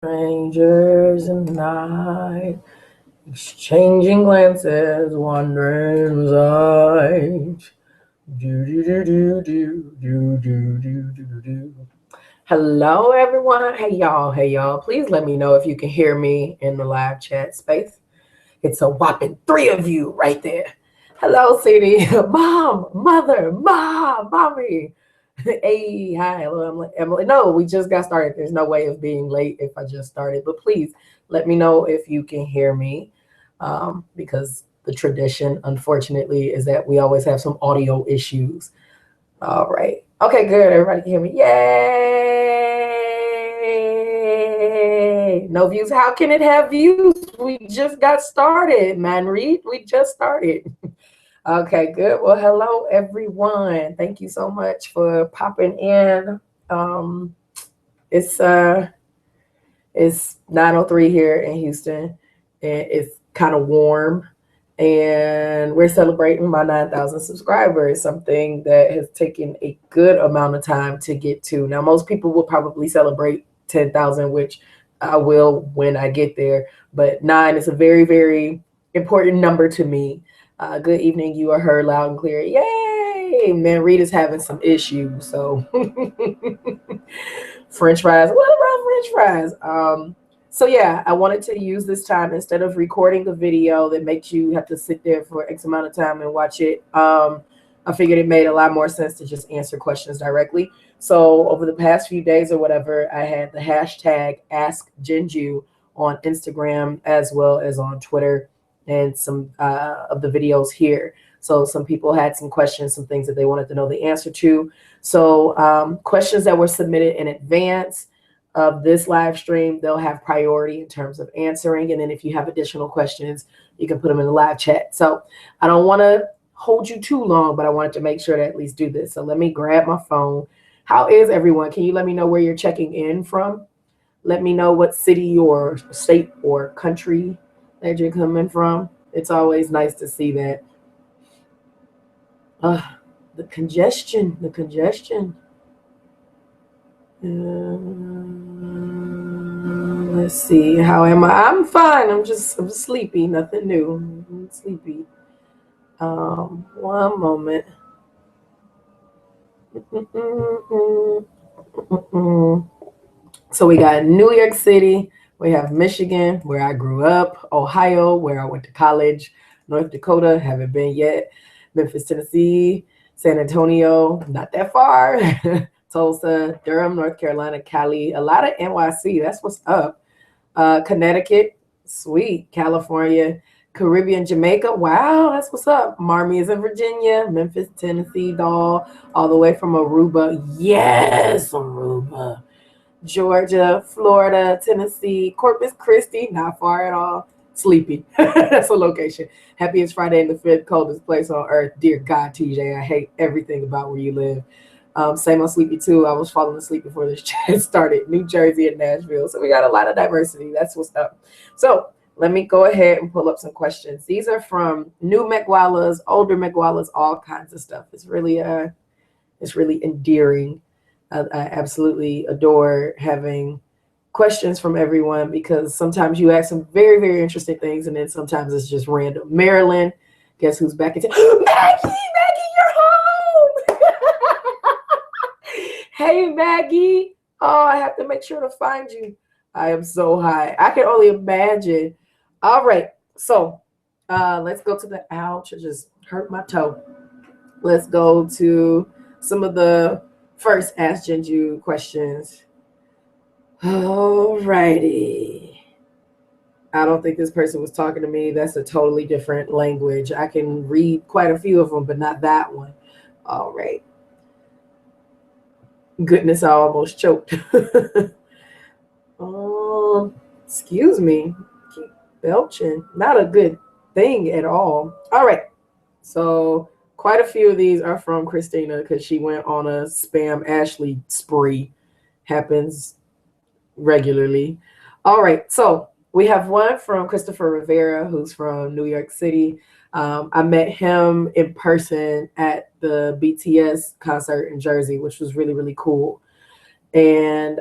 Strangers in the night, exchanging glances, wondering inside. Do do do do do do do do do do. Hello, everyone. Hey y'all. Hey y'all. Please let me know if you can hear me in the live chat space. It's a whopping three of you right there. Hello, CD. Mom, mother, mom, mommy. Hey, hi, hello, Emily. No, we just got started. There's no way of being late if I just started. But please let me know if you can hear me, because the tradition, unfortunately, is that we always have some audio issues. All right. Okay, good. Everybody can hear me. Yay! No views. How can it have views? We just got started, man. Reed, we just started. Okay, good. Well, hello everyone. Thank you so much for popping in. Um, it's uh it's 9:03 here in Houston, and it's kind of warm, and we're celebrating my 9,000 subscribers, something that has taken a good amount of time to get to. Now, most people will probably celebrate 10,000, which I will when I get there, but nine is a very, very important number to me. Good evening. You are heard loud and clear. Yay! Man, Rita's having some issues, so French fries. What about French fries? So yeah, I wanted to use this time instead of recording a video that makes you have to sit there for X amount of time and watch it. I figured it made a lot more sense to just answer questions directly. So over the past few days or whatever, I had the hashtag AskJinju on Instagram as well as on Twitter and some of the videos here. So some people had some questions, some things that they wanted to know the answer to. So questions that were submitted in advance of this live stream, they'll have priority in terms of answering. And then if you have additional questions, you can put them in the live chat. So I don't want to hold you too long, but I wanted to make sure to at least do this. So let me grab my phone. How is everyone? Can you let me know where you're checking in from? Let me know what city or state or country that you're coming from. It's always nice to see that. The congestion, the congestion. Let's see. How am I? I'm fine. I'm sleepy. Nothing new. I'm sleepy. One moment. So we got New York City. We have Michigan, where I grew up. Ohio, where I went to college. North Dakota, haven't been yet. Memphis, Tennessee. San Antonio, not that far. Tulsa, Durham, North Carolina, Cali, a lot of NYC. That's what's up. Connecticut, sweet. California, Caribbean, Jamaica. Wow, that's what's up. Marmy is in Virginia, Memphis, Tennessee, doll, all the way from Aruba. Yes, Aruba. Georgia, Florida, Tennessee, Corpus Christi, not far at all. Sleepy. That's a location. Happiest Friday in the fifth coldest place on earth. Dear God, TJ, I hate everything about where you live. Same on Sleepy too. I was falling asleep before this chat started. New Jersey and Nashville. So we got a lot of diversity. That's what's up. So let me go ahead and pull up some questions. These are from new McWallas, older McWallas, all kinds of stuff. It's really endearing. I absolutely adore having questions from everyone because sometimes you ask some very, very interesting things and then sometimes it's just random. Maryland, guess who's back in town? Maggie, you're home. Hey, Maggie. Oh, I have to make sure to find you. I am so high. I can only imagine. All right. So let's go to the ouch. I just hurt my toe. Let's go to some of the first Ask Jinju questions. All righty. I don't think this person was talking to me. That's a totally different language. I can read quite a few of them, but not that one. All right. Goodness, I almost choked. Excuse me. Keep belching. Not a good thing at all. All right. So quite a few of these are from Cristina because she went on a spam Ashley spree. Happens regularly. All right. So we have one from Christopher Rivera, who's from New York City. I met him in person at the BTS concert in Jersey, which was really, really cool. And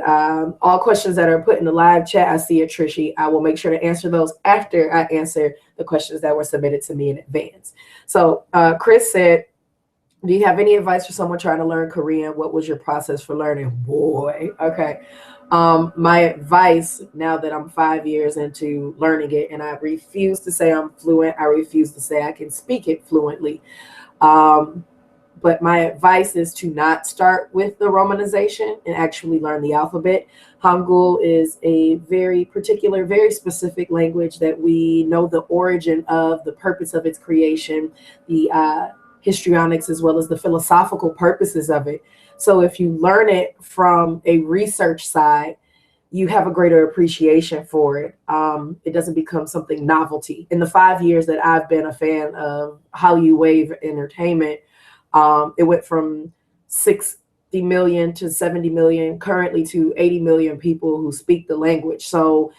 all questions that are put in the live chat, I see it, Trishy. I will make sure to answer those after I answer the questions that were submitted to me in advance. So Chris said, do you have any advice for someone trying to learn Korean? What was your process for learning? Boy, okay. My advice, now that I'm 5 years into learning it, and I refuse to say I'm fluent, I refuse to say I can speak it fluently. But my advice is to not start with the romanization and actually learn the alphabet. Hangul is a very particular, very specific language that we know the origin of, the purpose of its creation, the histrionics, as well as the philosophical purposes of it. So if you learn it from a research side, you have a greater appreciation for it. It doesn't become something novelty. In the 5 years that I've been a fan of Hallyu Wave Entertainment, it went from 60 million to 70 million, currently to 80 million people who speak the language. So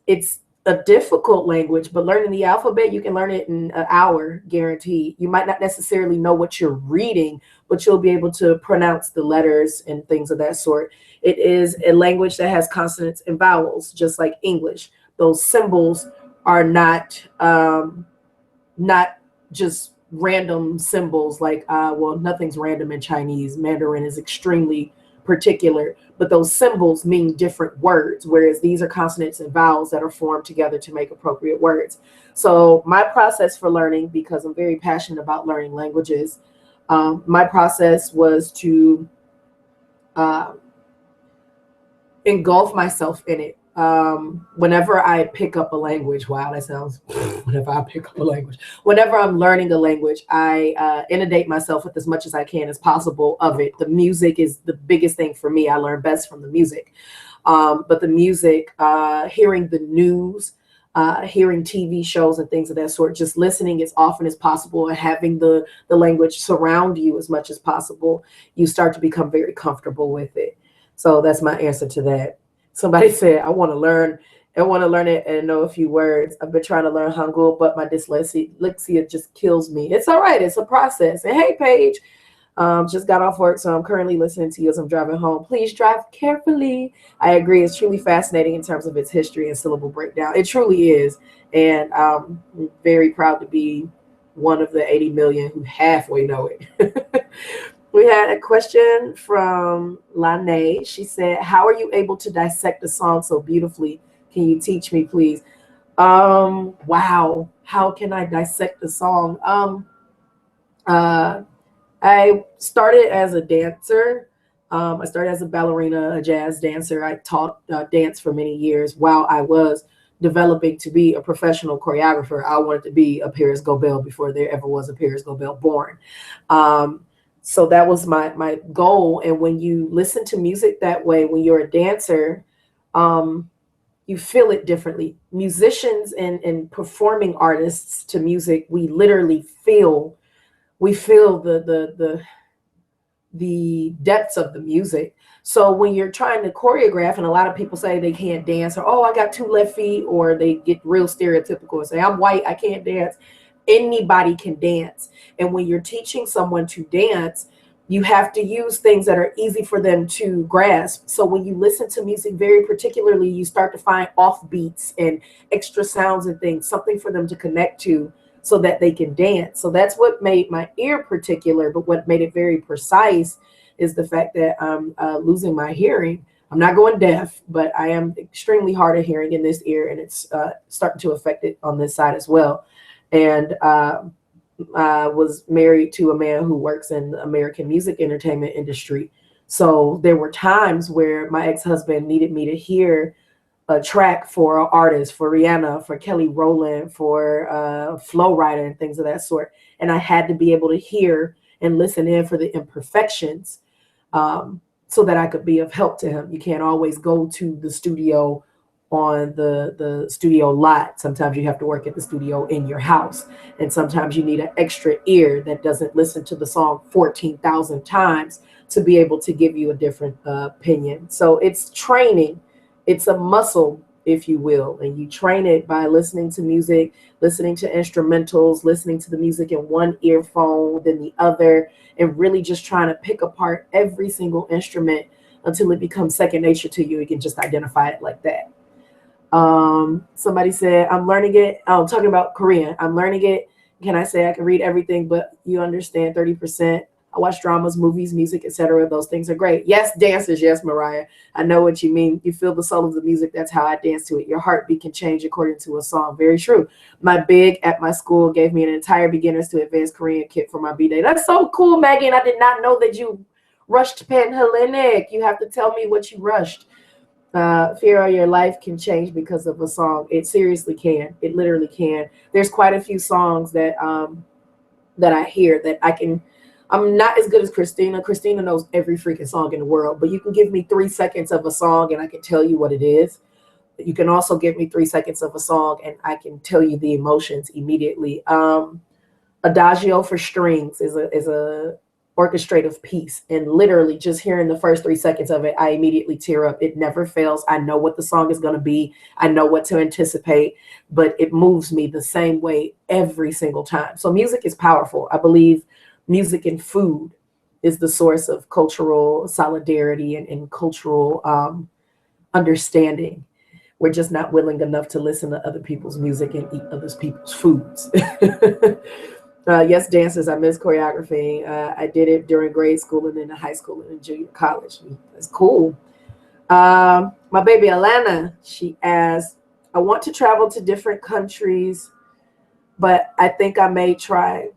it's a difficult language, but learning the alphabet, you can learn it in an hour, guaranteed. You might not necessarily know what you're reading, but you'll be able to pronounce the letters and things of that sort. It is a language that has consonants and vowels, just like English. Those symbols are not just random symbols like, well, nothing's random in Chinese. Mandarin is extremely particular, but those symbols mean different words, whereas these are consonants and vowels that are formed together to make appropriate words. So my process for learning, because I'm very passionate about learning languages, my process was to engulf myself in it. Whenever I pick up a language, wow, that sounds, whenever I pick up a language, whenever I'm learning a language, I inundate myself with as much as I can as possible of it. The music is the biggest thing for me. I learn best from the music. But the music, hearing the news, hearing TV shows and things of that sort, just listening as often as possible and having the language surround you as much as possible, you start to become very comfortable with it. So that's my answer to that. Somebody said, I want to learn it and know a few words. I've been trying to learn Hangul, but my dyslexia just kills me. It's all right. It's a process. And hey, Paige, just got off work, so I'm currently listening to you as I'm driving home. Please drive carefully. I agree. It's truly fascinating in terms of its history and syllable breakdown. It truly is. And I'm very proud to be one of the 80 million who halfway know it. We had a question from Lane. She said, how are you able to dissect a song so beautifully? Can you teach me, please? Wow. How can I dissect a song? I started as a dancer. I started as a ballerina, a jazz dancer. I taught dance for many years while I was developing to be a professional choreographer. I wanted to be a Paris Gobel before there ever was a Paris Gobel born. So that was my goal. And when you listen to music that way, when you're a dancer, you feel it differently. Musicians and performing artists to music, we literally feel the depths of the music. So when you're trying to choreograph, and a lot of people say they can't dance, or, oh, I got 2 left feet, or they get real stereotypical and say, I'm white, I can't dance. Anybody can dance. And when you're teaching someone to dance, you have to use things that are easy for them to grasp. So when you listen to music very particularly, you start to find offbeats and extra sounds and things, something for them to connect to so that they can dance. So that's what made my ear particular, but what made it very precise is the fact that I'm losing my hearing. I'm not going deaf, but I am extremely hard of hearing in this ear, and it's starting to affect it on this side as well. And I was married to a man who works in the American music entertainment industry. So there were times where my ex-husband needed me to hear a track for an artist, for Rihanna, for Kelly Rowland, for Flo Rida and things of that sort. And I had to be able to hear and listen in for the imperfections so that I could be of help to him. You can't always go to the studio on the studio lot. Sometimes you have to work at the studio in your house. And sometimes you need an extra ear that doesn't listen to the song 14,000 times to be able to give you a different opinion. So it's training. It's a muscle, if you will, and you train it by listening to music, listening to instrumentals, listening to the music in one earphone, then the other, and really just trying to pick apart every single instrument until it becomes second nature to you. You can just identify it like that. Somebody said, I'm learning it. Oh, talking about Korean. I'm learning it. Can I say I can read everything, but you understand 30%? I watch dramas, movies, music, etc. Those things are great. Yes, dancers. Yes, Mariah. I know what you mean. You feel the soul of the music. That's how I dance to it. Your heartbeat can change according to a song. Very true. My big at my school gave me an entire beginners to advanced Korean kit for my B-Day. That's so cool, Maggie. And I did not know that you rushed Panhellenic. You have to tell me what you rushed. Fear of your life can change because of a song. It seriously can. It literally can. There's quite a few songs that that I hear that I can. I'm not as good as Cristina. Cristina knows every freaking song in the world, but you can give me 3 seconds of a song and I can tell you what it is. You can also give me 3 seconds of a song and I can tell you the emotions immediately. Adagio for strings is a orchestrative piece, and literally just hearing the first 3 seconds of it, I immediately tear up. It never fails. I know what the song is going to be. I know what to anticipate, but it moves me the same way every single time. So music is powerful. I believe music and food is the source of cultural solidarity and cultural understanding. We're just not willing enough to listen to other people's music and eat other people's foods. Yes, dancers. I miss choreography. I did it during grade school and then in high school and in junior college. It's cool. My baby Alana, she asked, I want to travel to different countries, but I think I may try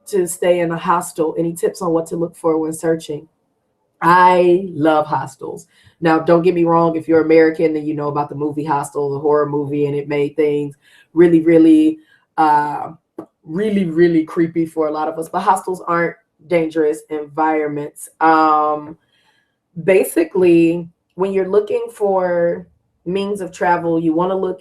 to stay in a hostel. Any tips on what to look for when searching? I love hostels. Now, don't get me wrong. If you're American, then you know about the movie Hostel, the horror movie, and it made things really, really really creepy for a lot of us, but hostels aren't dangerous environments. Basically, when you're looking for means of travel, you want to look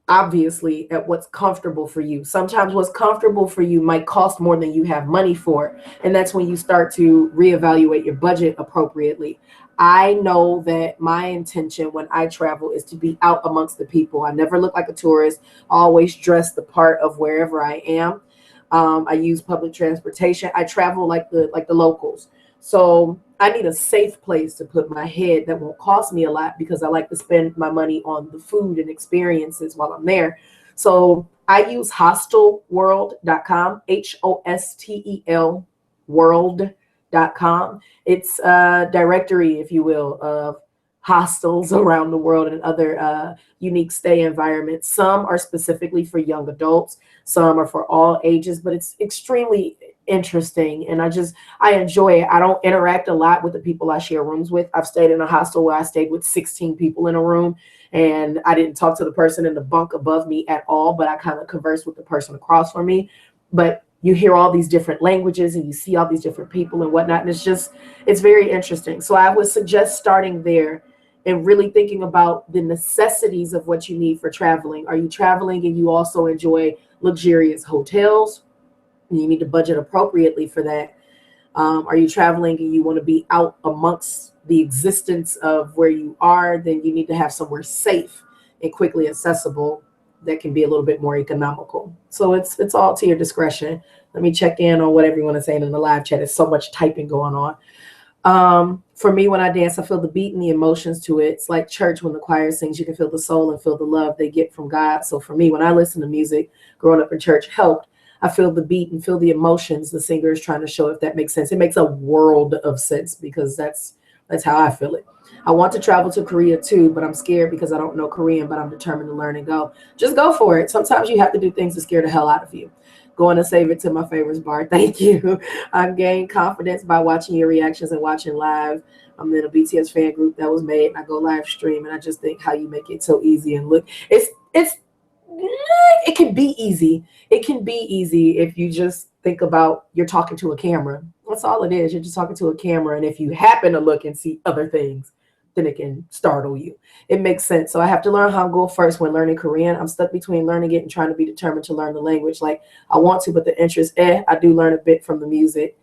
obviously at what's comfortable for you. Sometimes what's comfortable for you might cost more than you have money for, and that's when you start to reevaluate your budget appropriately. I know that my intention when I travel is to be out amongst the people. I never look like a tourist. I always dress the part of wherever I am. I use public transportation. I travel like the locals. So I need a safe place to put my head that won't cost me a lot, because I like to spend my money on the food and experiences while I'm there. So I use hostelworld.com, HOSTEL world.com. It's a directory, if you will, of hostels around the world and other unique stay environments. Some are specifically for young adults. Some are for all ages, but it's extremely interesting. And I enjoy it. I don't interact a lot with the people I share rooms with. I've stayed in a hostel where I stayed with 16 people in a room, and I didn't talk to the person in the bunk above me at all, but I kind of conversed with the person across from me. But you hear all these different languages and you see all these different people and whatnot. And it's very interesting. So I would suggest starting there and really thinking about the necessities of what you need for traveling. Are you traveling and you also enjoy luxurious hotels? You need to budget appropriately for that. Are you traveling and you want to be out amongst the existence of where you are? Then you need to have somewhere safe and quickly accessible that can be a little bit more economical. So it's all to your discretion. Let me check in on what everyone is saying in the live chat. There's so much typing going on. For me, when I dance, I feel the beat and the emotions to it. It's like church when the choir sings. You can feel the soul and feel the love they get from God. So for me, when I listen to music, growing up in church helped. I feel the beat and feel the emotions the singer is trying to show, if that makes sense. It makes a world of sense, because that's how I feel it. I want to travel to Korea too, but I'm scared because I don't know Korean, but I'm determined to learn and go. Just go for it. Sometimes you have to do things to scare the hell out of you. Going to save it to my favorites bar. Thank you. I've gained confidence by watching your reactions and watching live. I'm in a BTS fan group that was made, and I go live stream, and I just think how you make it so easy and look. It can be easy. It can be easy if you just think about you're talking to a camera. That's all it is. You're just talking to a camera, and if you happen to look and see other things, then it can startle you. It makes sense. So I have to learn Hangul first when learning Korean. I'm stuck between learning it and trying to be determined to learn the language. Like, I want to, but the interest, I do learn a bit from the music.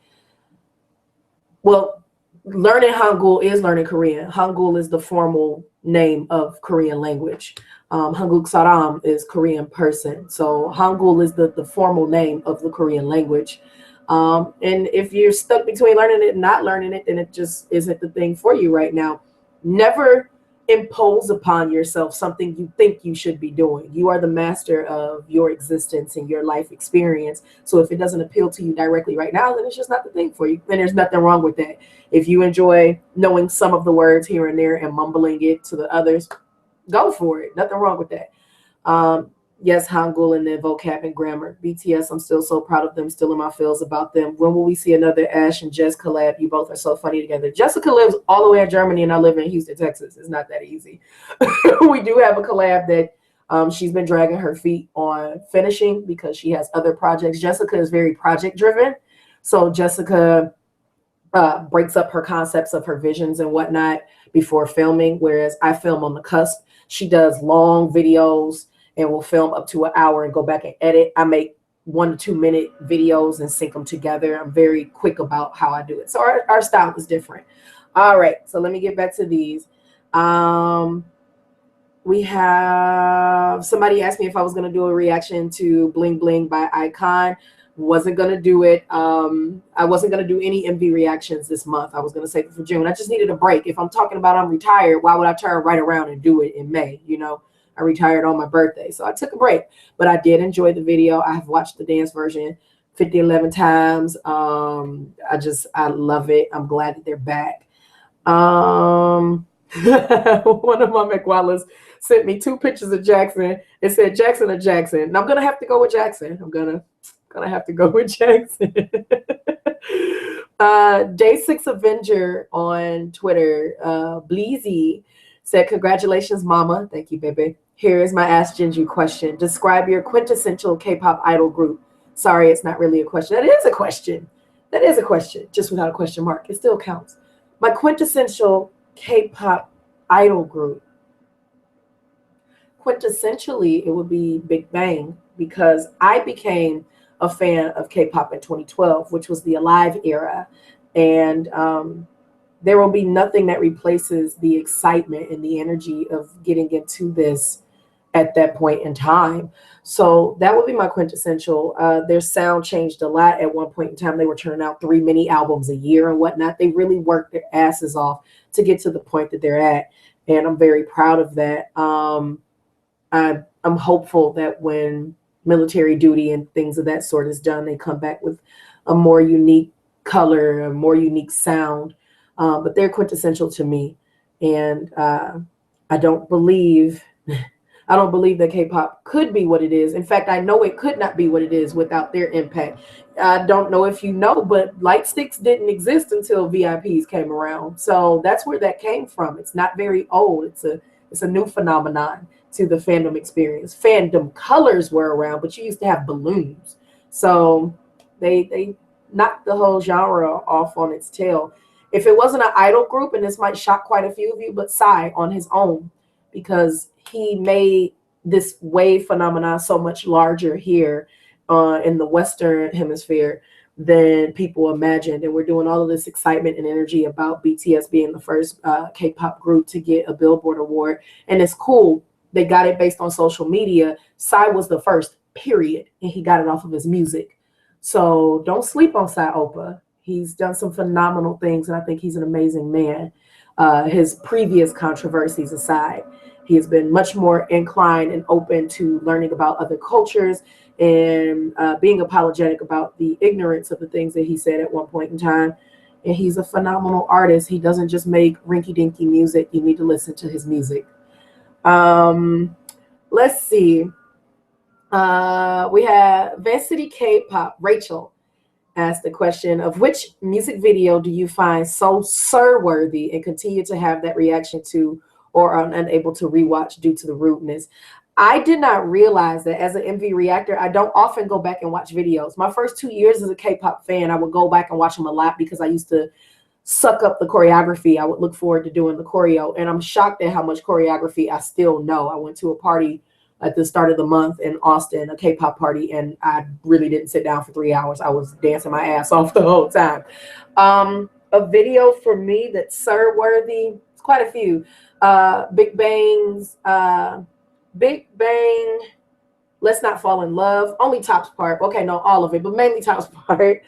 Well, learning Hangul is learning Korean. Hangul is the formal name of Korean language. Hanguk Saram is Korean person. So Hangul is the formal name of the Korean language. And if you're stuck between learning it and not learning it, then it just isn't the thing for you right now. Never impose upon yourself something you think you should be doing. You are the master of your existence and your life experience. So if it doesn't appeal to you directly right now, then it's just not the thing for you. And there's nothing wrong with that. If you enjoy knowing some of the words here and there and mumbling it to the others, go for it. Nothing wrong with that. Yes, Hangul and their vocab and grammar. BTS, I'm still so proud of them, still in my feels about them. When will we see another Ash and Jess collab? You both are so funny together. Jessica lives all the way in Germany and I live in Houston, Texas. It's not that easy. We do have a collab that she's been dragging her feet on finishing because she has other projects. Jessica is very project driven. So Jessica breaks up her concepts of her visions and whatnot before filming, whereas I film on the cusp. She does long videos and will film up to an hour and go back and edit. I make 1 to 2 minute videos and sync them together. I'm very quick about how I do it. So our style is different. All right, so let me get back to these. We have somebody asked me if I was going to do a reaction to Bling Bling by Icon. Wasn't going to do it. I wasn't going to do any MV reactions this month. I was going to save it for June. I just needed a break. If I'm talking about I'm retired, why would I turn right around and do it in May? You know, I retired on my birthday. So I took a break, but I did enjoy the video. I have watched the dance version 11 times. I love it. I'm glad that they're back. One of my McWallas sent me 2 pictures of Jackson. It said Jackson or Jackson. And I'm going to have to go with Jackson. I'm gonna have to go with Jackson. Day 6 Avenger on Twitter, Bleezy said, congratulations, mama. Thank you, baby. Here is my Ask Gingy question. Describe your quintessential K-pop idol group. Sorry, it's not really a question. That is a question. That is a question, just without a question mark. It still counts. My quintessential K-pop idol group. Quintessentially, it would be Big Bang, because I became a fan of K-pop in 2012, which was the Alive era. And there will be nothing that replaces the excitement and the energy of getting into this at that point in time. So that would be my quintessential. Their sound changed a lot. At one point in time, they were turning out 3 mini albums a year and whatnot. They really worked their asses off to get to the point that they're at. And I'm very proud of that. I'm hopeful that when military duty and things of that sort is done, they come back with a more unique color, a more unique sound. But they're quintessential to me. And I don't believe that K-pop could be what it is. In fact, I know it could not be what it is without their impact. I don't know if you know, but light sticks didn't exist until VIPs came around. So that's where that came from. It's not very old. It's a new phenomenon to the fandom experience. Fandom colors were around, but you used to have balloons. So they knocked the whole genre off on its tail. If it wasn't an idol group, and this might shock quite a few of you, but Psy on his own, because he made this wave phenomenon so much larger here in the Western hemisphere than people imagined. And we're doing all of this excitement and energy about BTS being the first K-pop group to get a Billboard award. And it's cool. They got it based on social media. Psy was the first, period. And he got it off of his music. So don't sleep on Psy Opa. He's done some phenomenal things, and I think he's an amazing man. His previous controversies aside, he has been much more inclined and open to learning about other cultures and being apologetic about the ignorance of the things that he said at one point in time. And he's a phenomenal artist. He doesn't just make rinky-dinky music. You need to listen to his music. Let's see. We have Vancity K-pop. Rachel asked the question of which music video do you find so sir-worthy and continue to have that reaction to, or are unable to rewatch due to the rudeness. I did not realize that as an MV reactor, I don't often go back and watch videos. My first 2 years as a K-pop fan, I would go back and watch them a lot because I used to suck up the choreography. I would look forward to doing the choreo, and I'm shocked at how much choreography I still know. I went to a party at the start of the month in Austin, a K-pop party, and I really didn't sit down for 3 hours. I was dancing my ass off the whole time. A video for me that's sir-worthy, it's quite a few. Big Bang, Let's Not Fall in Love. Only Top's part. Okay, no, all of it, but mainly Top's part.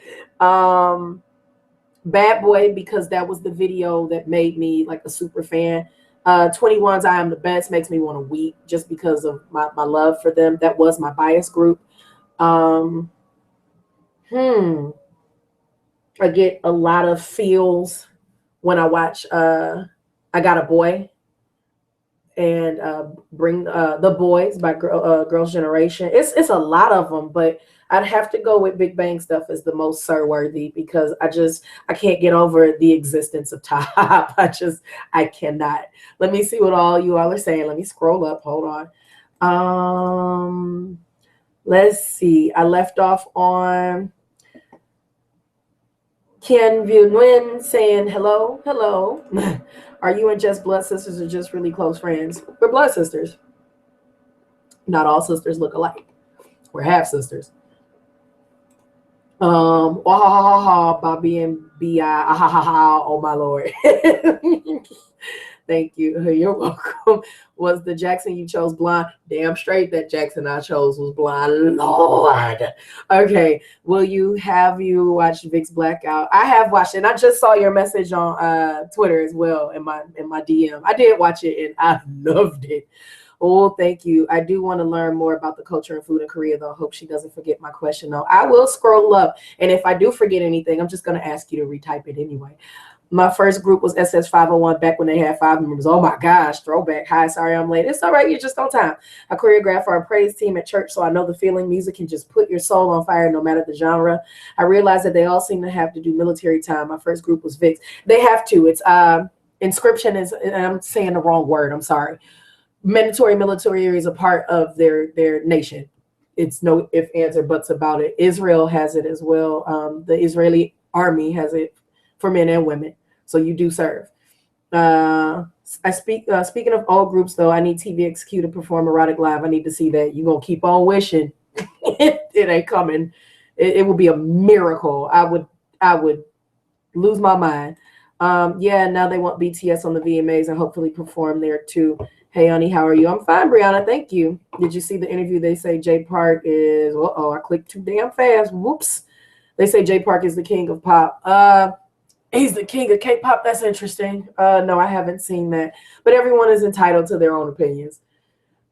Bad Boy, because that was the video that made me like a super fan. 21's I Am the Best makes me want to weep just because of my love for them. That was my bias group. I get a lot of feels when I watch I Got a Boy and Bring the Boys by Girls' Generation. It's a lot of them, but I'd have to go with Big Bang stuff as the most sir-worthy because I can't get over the existence of Top. I cannot. Let me see what all you all are saying. Let me scroll up. Hold on. Let's see. I left off on Ken Nguyen saying hello. Are you and Jess blood sisters or just really close friends? We're blood sisters. Not all sisters look alike. We're half sisters. Bobby and B.I. Oh my Lord. Thank you. You're welcome. Was the Jackson you chose blonde? Damn straight that Jackson I chose was blonde. Lord. Okay. Have you watched Vic's Blackout? I have watched it. And I just saw your message on Twitter as well in my DM. I did watch it and I loved it. Oh, thank you. I do want to learn more about the culture and food in Korea, though. I hope she doesn't forget my question, though. I will scroll up. And if I do forget anything, I'm just going to ask you to retype it anyway. My first group was SS501 back when they had 5 members. Oh, my gosh. Throwback. Hi, sorry I'm late. It's all right. You're just on time. I choreograph for our praise team at church, so I know the feeling. Music can just put your soul on fire no matter the genre. I realized that they all seem to have to do military time. My first group was VIX. They have to. It's inscription is, and I'm saying the wrong word. I'm sorry. Mandatory military is a part of their nation. It's no ifs, ands, or buts about it. Israel has it as well. The Israeli army has it for men and women. So you do serve. Speaking of old groups, though, I need TVXQ to perform Erotic Live. I need to see that. You're going to keep on wishing. It ain't coming. It would be a miracle. I would lose my mind. Yeah, now they want BTS on the VMAs and hopefully perform there too. Hey, honey, how are you? I'm fine, Brianna. Thank you. Did you see the interview? They say Jay Park is, I clicked too damn fast. Whoops. They say Jay Park is the king of pop. He's the king of K-pop. That's interesting. No, I haven't seen that. But everyone is entitled to their own opinions.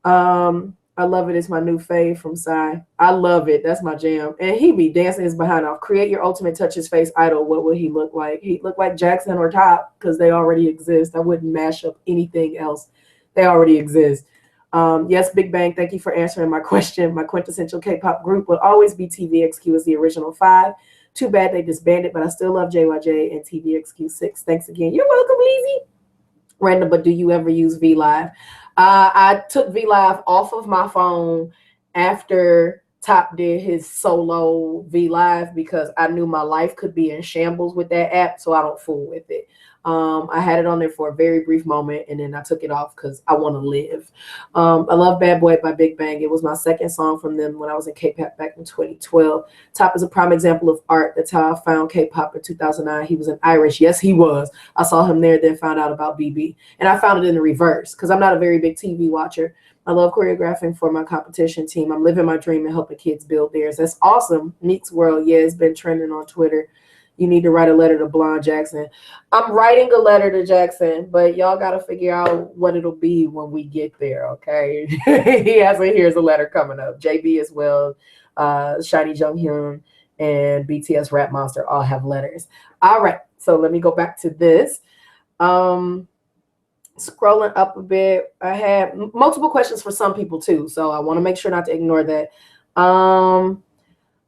I love it. It's my new fave from Psy. I love it. That's my jam. And he be dancing his behind off. Create your ultimate touch his face idol. What would he look like? He'd look like Jackson or Top because they already exist. I wouldn't mash up anything else. They already exist. Yes, Big Bang, thank you for answering my question. My quintessential K-pop group will always be TVXQ as the original 5. Too bad they disbanded, but I still love JYJ and TVXQ 6. Thanks again. You're welcome, Leezy. Random, but do you ever use VLive? I took VLive off of my phone after Top did his solo VLive because I knew my life could be in shambles with that app, so I don't fool with it. I had it on there for a very brief moment, and then I took it off because I want to live. I love Bad Boy by Big Bang. It was my second song from them when I was in Kpop back in 2012. Top is a prime example of art. That's how I found Kpop in 2009. He was an Irish. Yes, he was. I saw him there, then found out about BB. And I found it in the reverse because I'm not a very big TV watcher. I love choreographing for my competition team. I'm living my dream and helping kids build theirs. That's awesome. Neek's World, yeah, it's been trending on Twitter. You need to write a letter to Blonde Jackson. I'm writing a letter to Jackson, but y'all got to figure out what it'll be when we get there, okay? Here's a letter coming up. JB as well, Shiny Junghyun, and BTS Rap Monster all have letters. All right, so let me go back to this. Scrolling up a bit, I had multiple questions for some people too, so I want to make sure not to ignore that.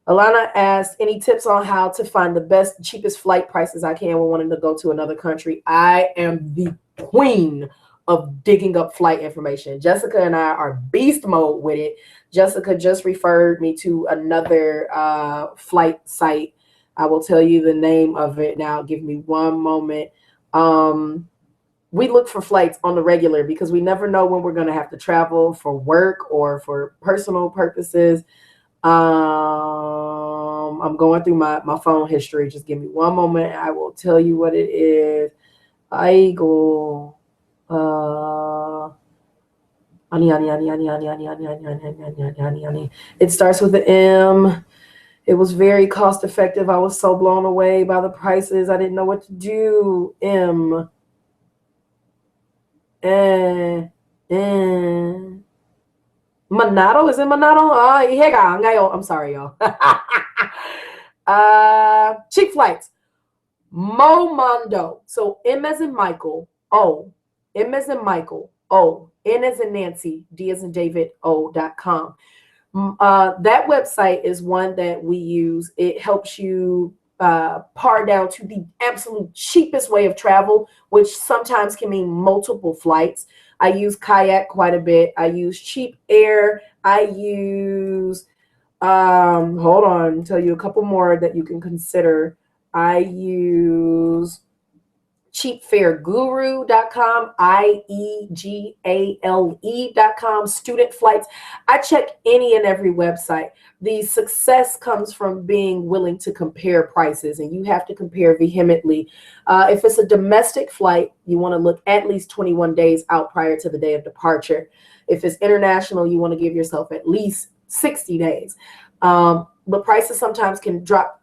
Alana asked, any tips on how to find the best, cheapest flight prices I can when wanting to go to another country? I am the queen of digging up flight information. Jessica and I are beast mode with it. Jessica just referred me to another flight site. I will tell you the name of it now. Give me one moment. We look for flights on the regular because we never know when we're going to have to travel for work or for personal purposes. I'm going through my phone history. Just give me one moment. I will tell you what it is. I It starts with the M. It was very cost effective. I was so blown away by the prices. I didn't know what to do. M. Monado? Is it Monado? I'm sorry, y'all. Cheap flights. Momondo. So M as in Michael. O. M as in Michael. O. N as in Nancy. D as in David. O.com. That website is one that we use. It helps you par down to the absolute cheapest way of travel, which sometimes can mean multiple flights. I use Kayak quite a bit. I use Cheap Air. I use, hold on, I'll tell you a couple more that you can consider. I use cheapfareguru.com, IEGALE.com, student flights. I check any and every website. The success comes from being willing to compare prices, and you have to compare vehemently. If it's a domestic flight, you want to look at least 21 days out prior to the day of departure. If it's international, you want to give yourself at least 60 days. But prices sometimes can drop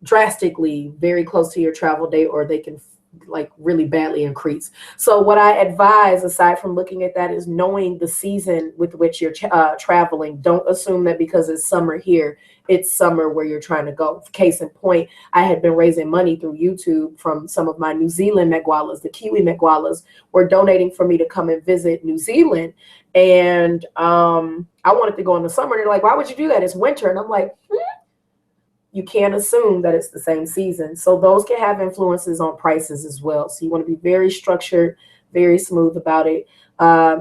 drastically very close to your travel date, or they can like really badly increase. So what I advise, aside from looking at that, is knowing the season with which you're traveling. Don't assume that because it's summer here, it's summer where you're trying to go. Case in point, I had been raising money through YouTube from some of my New Zealand Megwalas. The Kiwi Megwalas were donating for me to come and visit New Zealand. And I wanted to go in the summer. They're like, why would you do that? It's winter. And I'm like, you can't assume that it's the same season. So those can have influences on prices as well. So you want to be very structured, very smooth about it.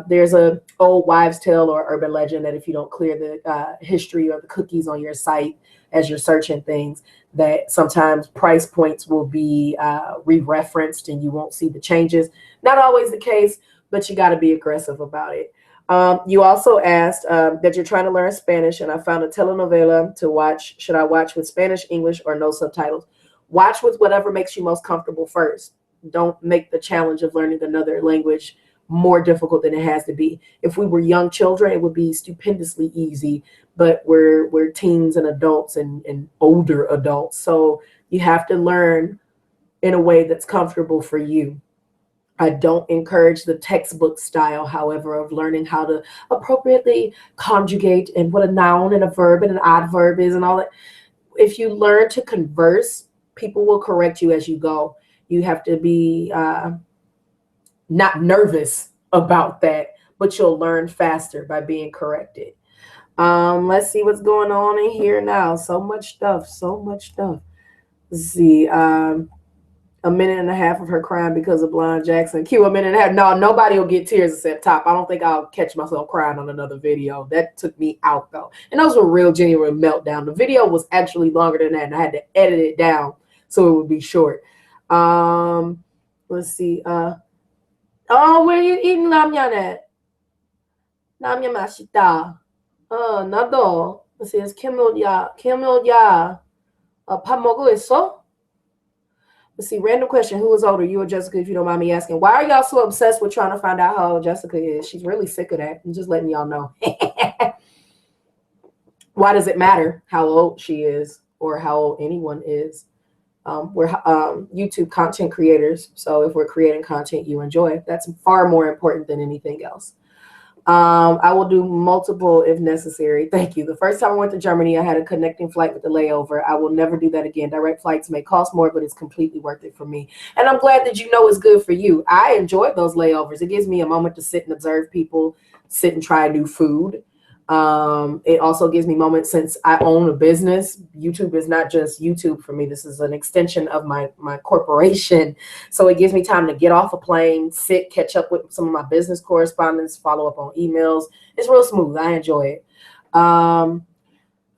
There's a old wives' tale or urban legend that if you don't clear the history or the cookies on your site as you're searching things, that sometimes price points will be re-referenced and you won't see the changes. Not always the case, but you got to be aggressive about it. You also asked that you're trying to learn Spanish, and I found a telenovela to watch. Should I watch with Spanish, English, or no subtitles? Watch with whatever makes you most comfortable first. Don't make the challenge of learning another language more difficult than it has to be. If we were young children, it would be stupendously easy, but we're teens and adults and older adults. So you have to learn in a way that's comfortable for you. I don't encourage the textbook style, however, of learning how to appropriately conjugate and what a noun and a verb and an adverb is and all that. If you learn to converse, people will correct you as you go. You have to be not nervous about that, but you'll learn faster by being corrected. Let's see what's going on in here now. So much stuff. Let's see. A minute and a half of her crying because of Blind Jackson. Q, a minute and a half. No, nobody will get tears except Top. I don't think I'll catch myself crying on another video. That took me out, though. And those were real, genuine meltdown. The video was actually longer than that, and I had to edit it down so it would be short. Let's see. Oh, where are you eating ramyun at? Ramyun 맛있다. 나도. Let's see. It's 김효야. 밥 먹고 있어? Let's see, random question. Who is older, you or Jessica, if you don't mind me asking? Why are y'all so obsessed with trying to find out how old Jessica is? She's really sick of that. I'm just letting y'all know. Why does it matter how old she is or how old anyone is? We're YouTube content creators. So if we're creating content you enjoy, that's far more important than anything else. I will do multiple if necessary. Thank you. The first time I went to Germany, I had a connecting flight with the layover. I will never do that again. Direct flights may cost more, but it's completely worth it for me. And I'm glad that you know it's good for you. I enjoy those layovers. It gives me a moment to sit and observe people, sit and try new food. It also gives me moments, since I own a business. YouTube is not just YouTube for me. This is an extension of my corporation. So it gives me time to get off a plane, sit, catch up with some of my business correspondence, follow up on emails. It's real smooth. I enjoy it.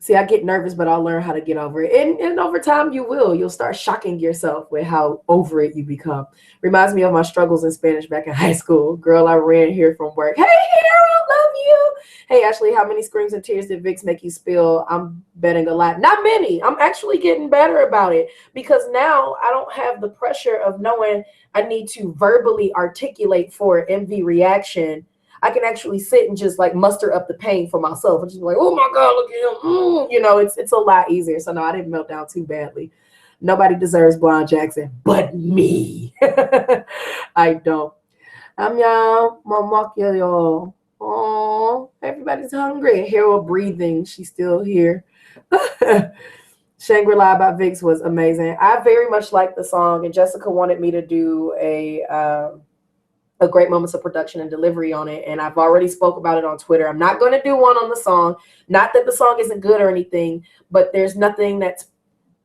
See, I get nervous, but I'll learn how to get over it. And over time, you'll start shocking yourself with how over it you become. Reminds me of my struggles in Spanish back in high school. Girl, I ran here from work. Hey, Harold, love you. Hey, Ashley, how many screams and tears did Vicks make you spill? I'm betting a lot. Not many. I'm actually getting better about it, because now I don't have the pressure of knowing I need to verbally articulate for MV reaction. I can actually sit and just like muster up the pain for myself and just be like, oh my God, look at him. You know, it's a lot easier. So no, I didn't melt down too badly. Nobody deserves Blonde Jackson but me. I don't. Y'all, mama, y'all. Oh, everybody's hungry. Hero breathing. She's still here. ShangriLa by Vix was amazing. I very much liked the song, and Jessica wanted me to do a great moments of production and delivery on it, and I've already spoke about it on Twitter. I'm not going to do one on the song. Not that the song isn't good or anything, but there's nothing that's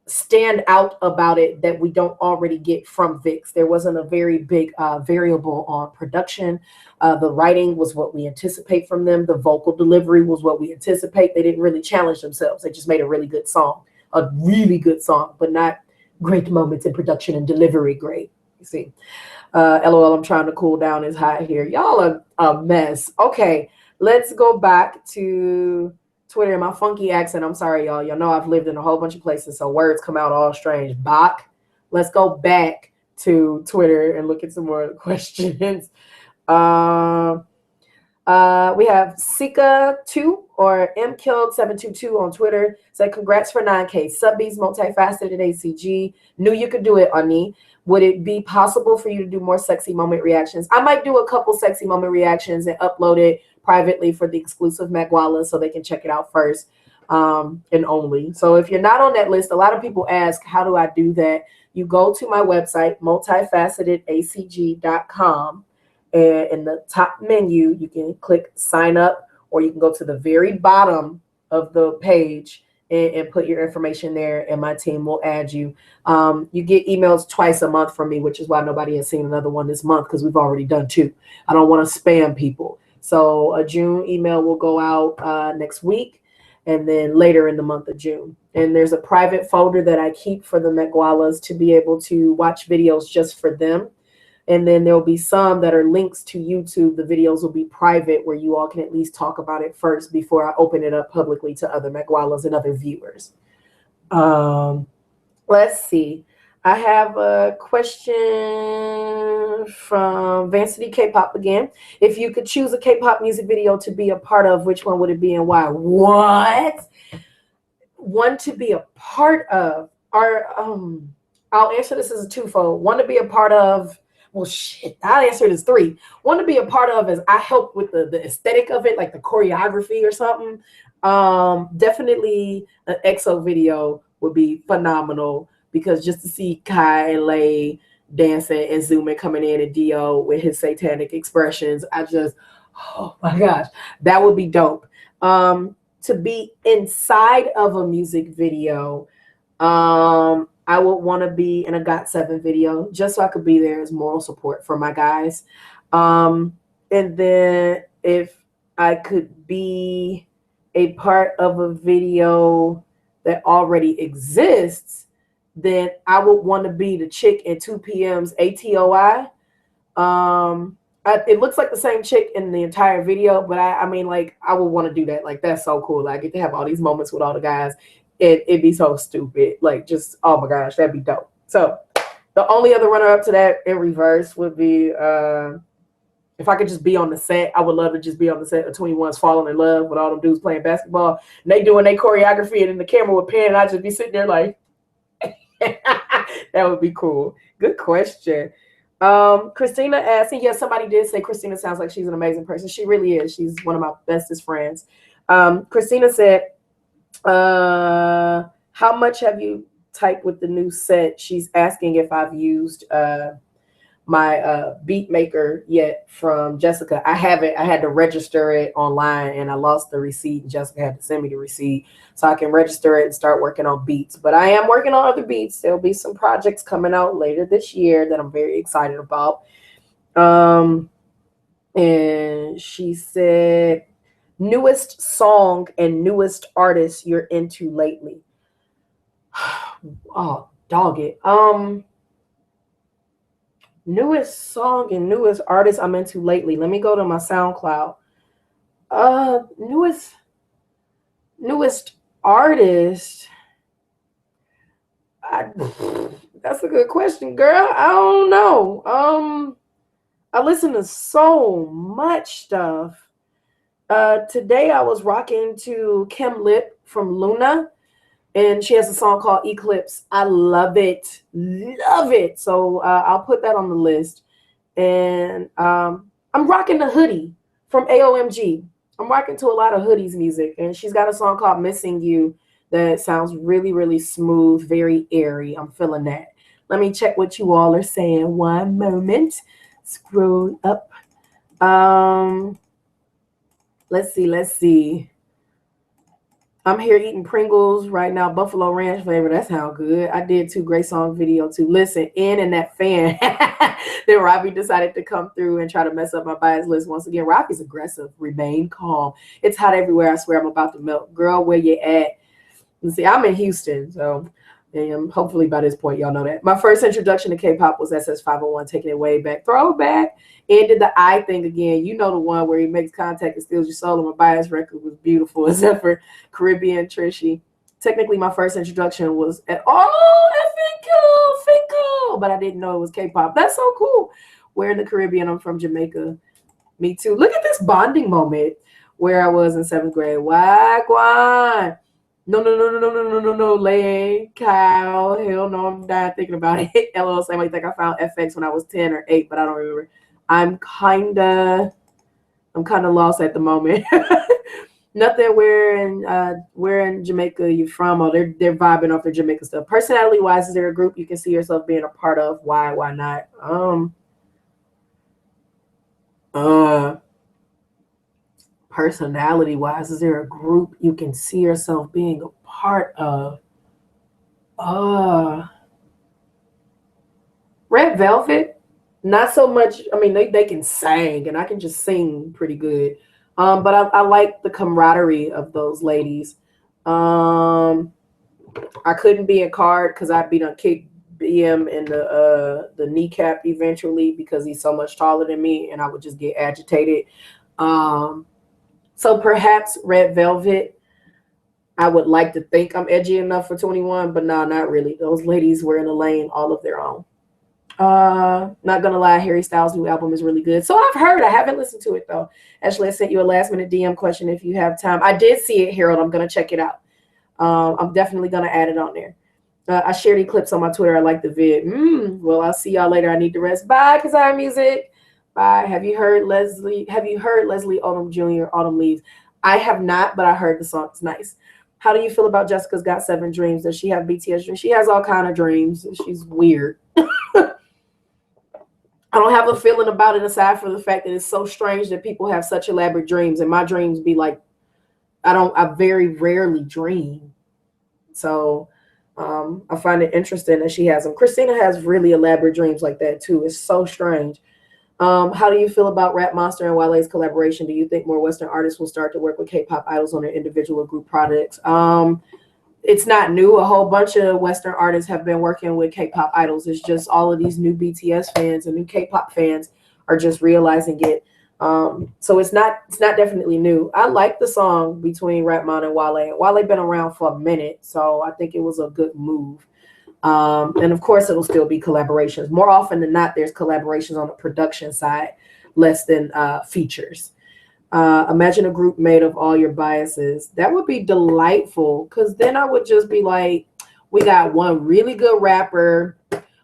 stand out about it that we don't already get from Vix. There wasn't a very big variable on production. The writing was what we anticipate from them. The vocal delivery was what we anticipate. They didn't really challenge themselves. They just made a really good song, but not great moments in production and delivery great. You see, LOL, I'm trying to cool down. It's hot here. Y'all are a mess. Okay, let's go back to Twitter in my funky accent. I'm sorry, y'all. Y'all know I've lived in a whole bunch of places, so words come out all strange. Bach. Let's go back to Twitter and look at some more questions. We have Sika2 or MKilled722 on Twitter. Said, congrats for 9K. Subbies, Multifacetedacg. Knew you could do it, Ani. Would it be possible for you to do more sexy moment reactions? I might do a couple sexy moment reactions and upload it privately for the exclusive Magwala so they can check it out first and only. So if you're not on that list, a lot of people ask, how do I do that? You go to my website, multifacetedacg.com, and in the top menu, you can click sign up, or you can go to the very bottom of the page and put your information there, and my team will add you. You get emails twice a month from me, which is why nobody has seen another one this month, because we've already done 2. I don't want to spam people. So a June email will go out next week, and then later in the month of June. And there's a private folder that I keep for the Megwalas to be able to watch videos just for them. And then there'll be some that are links to YouTube. The videos will be private, where you all can at least talk about it first before I open it up publicly to other Megwalas and other viewers. Let's see. I have a question from Vancity Kpop again. If you could choose a Kpop music video to be a part of, which one would it be and why? What? One to be a part of? I'll answer this as a twofold. One to be a part of. Well, shit, I'll answer it as 3. One to be a part of is I help with the aesthetic of it, like the choreography or something. Definitely an EXO video would be phenomenal, because just to see Kai and Lay dancing and Zoomin coming in and Dio with his satanic expressions, oh my gosh, that would be dope. To be inside of a music video, I would want to be in a GOT7 video, just so I could be there as moral support for my guys. And then if I could be a part of a video that already exists, then I would want to be the chick in 2PM's ATOI. It looks like the same chick in the entire video, but I mean, like, I would want to do that. Like, that's so cool. I get to have all these moments with all the guys. It'd be so stupid. Like, just, oh my gosh, that'd be dope. So the only other runner up to that in reverse would be if I could just be on the set. I would love to just be on the set of 21's Falling in Love with all them dudes playing basketball, and they doing their choreography, and then the camera would pan, and I'd just be sitting there like, that would be cool. Good question. Christina asked, and yes, somebody did say Christina sounds like she's an amazing person. She really is. She's one of my bestest friends. Christina said, how much have you typed with the new set? She's asking if I've used my beat maker yet from Jessica. I haven't. I had to register it online, and I lost the receipt, and Jessica had to send me the receipt so I can register it and start working on beats. But I am working on other beats. There'll be some projects coming out later this year that I'm very excited about. And she said, newest song and newest artist you're into lately? Oh, dog it. Newest song and newest artist I'm into lately. Let me go to my SoundCloud. Newest artist. That's a good question, girl. I don't know. I listen to so much stuff. Today I was rocking to Kim Lip from Luna, and she has a song called Eclipse. I love it. Love it. So I'll put that on the list. And I'm rocking the hoodie from AOMG. I'm rocking to a lot of hoodies music, and she's got a song called Missing You that sounds really, really smooth, very airy. I'm feeling that. Let me check what you all are saying. One moment. Scroll up. Let's see. Let's see. I'm here eating Pringles right now, Buffalo Ranch flavor. That sounds good. I did 2 great song video too. Listen, and that fan. Then Robbie decided to come through and try to mess up my bias list once again. Robbie's aggressive. Remain calm. It's hot everywhere. I swear I'm about to melt. Girl, where you at? Let's see, I'm in Houston, so and hopefully by this point y'all know that. My first introduction to K-pop was SS501, taking it way back. Throwback. And did the eye thing again. You know the one where he makes contact and steals your soul. And my bias record was beautiful, except for Caribbean Trishy. Technically, my first introduction was at Finkel, but I didn't know it was K-pop. That's so cool. We're in the Caribbean. I'm from Jamaica. Me too. Look at this bonding moment where I was in 7th grade. Wagwan. No, Lay, Kyle, hell no, I'm dying thinking about it. LOL, same like I found FX when I was 10 or 8, but I don't remember. I'm kinda lost at the moment. Nothing. Where in Jamaica you from? Oh, they're vibing off their Jamaica stuff. Personality wise, is there a group you can see yourself being a part of? Why not? Personality wise, is there a group you can see yourself being a part of? Red Velvet, not so much. I mean, they can sing, and I can just sing pretty good. But I like the camaraderie of those ladies. I couldn't be in card because I'd be done kick BM in the kneecap eventually because he's so much taller than me, and I would just get agitated. So perhaps Red Velvet. I would like to think I'm edgy enough for 21, but no, not really. Those ladies were in a lane all of their own. Not gonna lie, Harry Styles' new album is really good. So I've heard. I haven't listened to it though. Ashley, I sent you a last minute DM question if you have time. I did see it, Harold. I'm gonna check it out. I'm definitely gonna add it on there. I shared Eclipse on my Twitter. I like the vid. Well, I'll see y'all later. I need to rest. Bye, cause I have music. Bye. Have you heard Leslie Odom Jr. Autumn Leaves? I have not, but I heard the song. It's nice. How do you feel about Jessica's Got 7 Dreams? Does she have BTS dreams? She has all kind of dreams. She's weird. I don't have a feeling about it aside from the fact that it's so strange that people have such elaborate dreams, and my dreams be like, I very rarely dream. So I find it interesting that she has them. Cristina has really elaborate dreams like that too. It's so strange. How do you feel about Rap Monster and Wale's collaboration? Do you think more Western artists will start to work with K-pop idols on their individual or group projects? It's not new. A whole bunch of Western artists have been working with K-pop idols. It's just all of these new BTS fans and new K-pop fans are just realizing it. So it's not definitely new. I like the song between Rapmon and Wale. And Wale been around for a minute, so I think it was a good move. And of course, it'll still be collaborations. More often than not, there's collaborations on the production side, less than features. Imagine a group made of all your biases. That would be delightful, because then I would just be like, we got one really good rapper,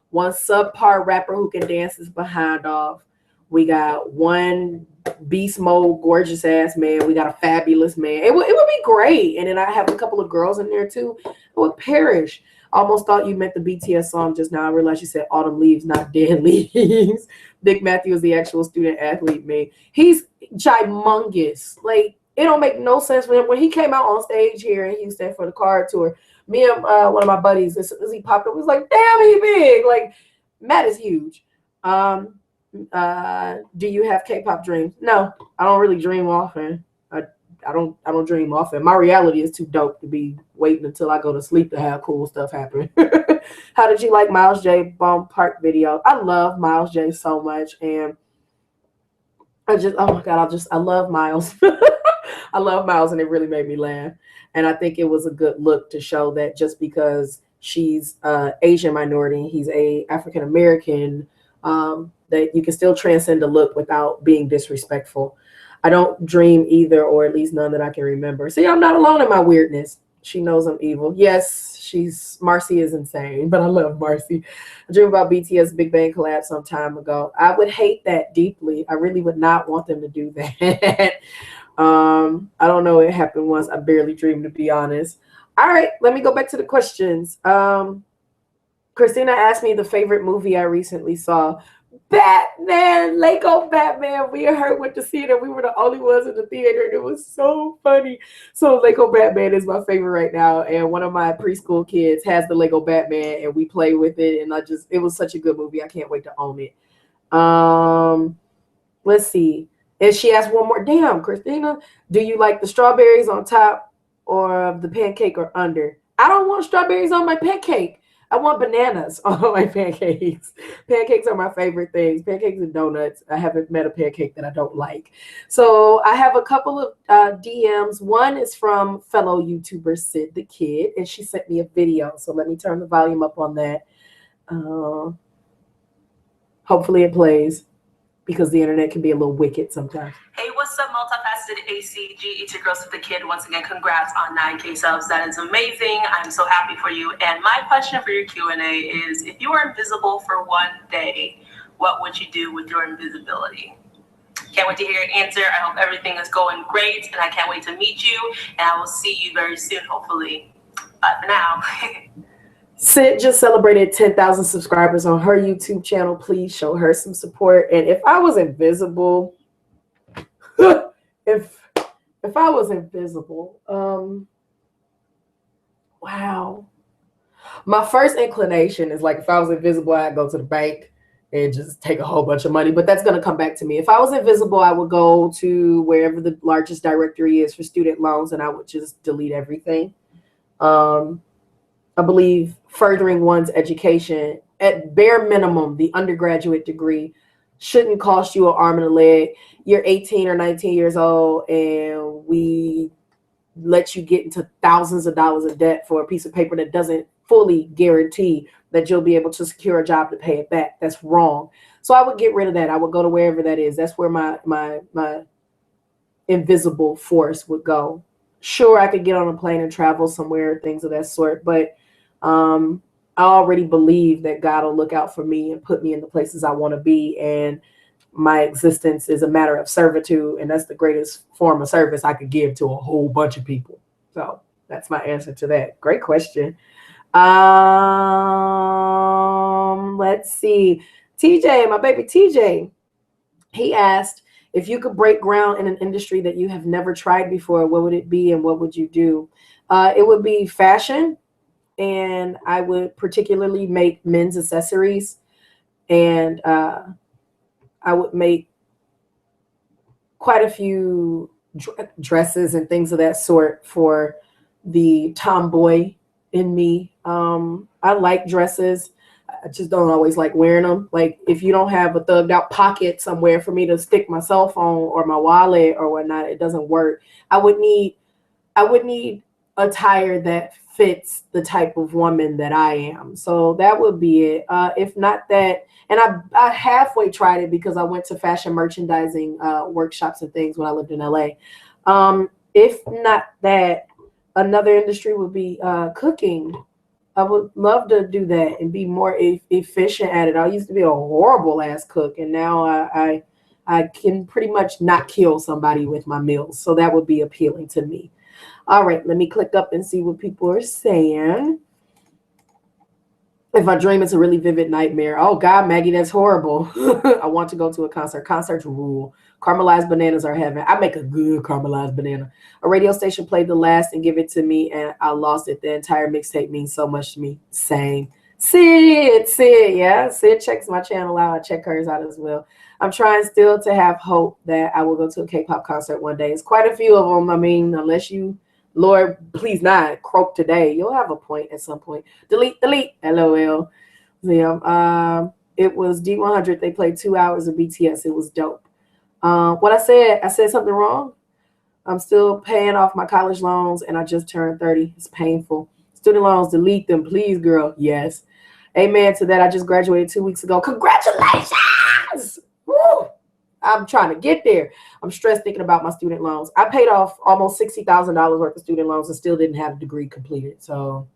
one subpar rapper who can dance his behind off. We got one beast mode, gorgeous ass man. We got a fabulous man. It would be great. And then I have a couple of girls in there too. It would perish. Almost thought you meant the BTS song just now. I realized you said Autumn Leaves, not Dead Leaves. Dick Matthew is the actual student athlete, man. He's gigumongous. Like, it don't make no sense for him. When he came out on stage here in Houston for the card tour, me and one of my buddies, as soon as he popped up, was like, damn, he big. Like, Matt is huge. Do you have K-pop dreams? No, I don't really dream often. I don't dream often. My reality is too dope to be waiting until I go to sleep to have cool stuff happen. How did you like Miles J Bomb Park video? I love Miles J so much, and oh my God, I love Miles. I love Miles, and it really made me laugh. And I think it was a good look to show that just because she's Asian minority, he's a African American, that you can still transcend a look without being disrespectful. I don't dream either, or at least none that I can remember. See, I'm not alone in my weirdness. She knows I'm evil. Yes, Marcy is insane, but I love Marcy. I dreamed about BTS Big Bang collapse some time ago. I would hate that deeply. I really would not want them to do that. I don't know. It happened once. I barely dreamed, to be honest. All right, let me go back to the questions. Christina asked me the favorite movie I recently saw. Batman, Lego Batman. We and her went to see it, and we were the only ones in the theater, and it was so funny. So Lego Batman is my favorite right now, and one of my preschool kids has the Lego Batman, and we play with it, and it was such a good movie. I can't wait to own it. Let's see. And she asked one more. Damn, Christina, do you like the strawberries on top or the pancake or under? I don't want strawberries on my pancake. I want bananas on my pancakes. Pancakes are my favorite things. Pancakes and donuts. I haven't met a pancake that I don't like. So I have a couple of DMs. One is from fellow YouTuber Sid The Kid, and she sent me a video. So let me turn the volume up on that. Hopefully it plays, because the internet can be a little wicked sometimes. Hey, what's up, Multifaceted ACG? It's your girl, Sid The Kid. Once again, congrats on 9K subs. That is amazing. I'm so happy for you. And my question for your Q&A is, if you were invisible for one day, what would you do with your invisibility? Can't wait to hear your answer. I hope everything is going great, and I can't wait to meet you. And I will see you very soon, hopefully. Bye for now. Sid just celebrated 10,000 subscribers on her YouTube channel. Please show her some support. And if I was invisible, if I was invisible, wow. My first inclination is like, if I was invisible, I'd go to the bank and just take a whole bunch of money, but that's going to come back to me. If I was invisible, I would go to wherever the largest directory is for student loans, and I would just delete everything. I believe furthering one's education, at bare minimum, the undergraduate degree shouldn't cost you an arm and a leg. You're 18 or 19 years old, and we let you get into thousands of dollars of debt for a piece of paper that doesn't fully guarantee that you'll be able to secure a job to pay it back. That's wrong. So I would get rid of that. I would go to wherever that is. That's where my invisible force would go. Sure, I could get on a plane and travel somewhere, things of that sort, but I already believe that God will look out for me and put me in the places I want to be, and my existence is a matter of servitude, and that's the greatest form of service I could give to a whole bunch of people. So that's my answer to that. Great question. Let's see. TJ, my baby TJ, he asked, if you could break ground in an industry that you have never tried before, what would it be and what would you do? It would be fashion. And I would particularly make men's accessories, and I would make quite a few dresses and things of that sort for the tomboy in me. I like dresses. I just don't always like wearing them. Like, if you don't have a thugged out pocket somewhere for me to stick my cell phone or my wallet or whatnot, it doesn't work. I would need attire that fits the type of woman that I am. So that would be it. If not that, and I halfway tried it because I went to fashion merchandising workshops and things when I lived in LA. If not that, another industry would be cooking. I would love to do that and be more efficient at it. I used to be a horrible ass cook, and now I can pretty much not kill somebody with my meals. So that would be appealing to me. All right, let me click up and see what people are saying. If I dream, it's a really vivid nightmare. Oh, God, Maggie, that's horrible. I want to go to a concert. Concerts rule. Caramelized bananas are heaven. I make a good caramelized banana. A radio station played the last and give it to me, and I lost it. The entire mixtape means so much to me. Same. Sid, yeah. Sid checks my channel out. I check hers out as well. I'm trying still to have hope that I will go to a K-pop concert one day. It's quite a few of them. I mean, unless you... Lord, please not croak today. You'll have a point at some point. Delete. LOL. Yeah. It was D100. They played 2 hours of BTS. It was dope. What I said something wrong. I'm still paying off my college loans, and I just turned 30. It's painful. Student loans, delete them, please, girl. Yes. Amen to that. I just graduated 2 weeks ago. Congratulations. Yes. Woo. I'm trying to get there. I'm stressed thinking about my student loans. I paid off almost $60,000 worth of student loans and still didn't have a degree completed. So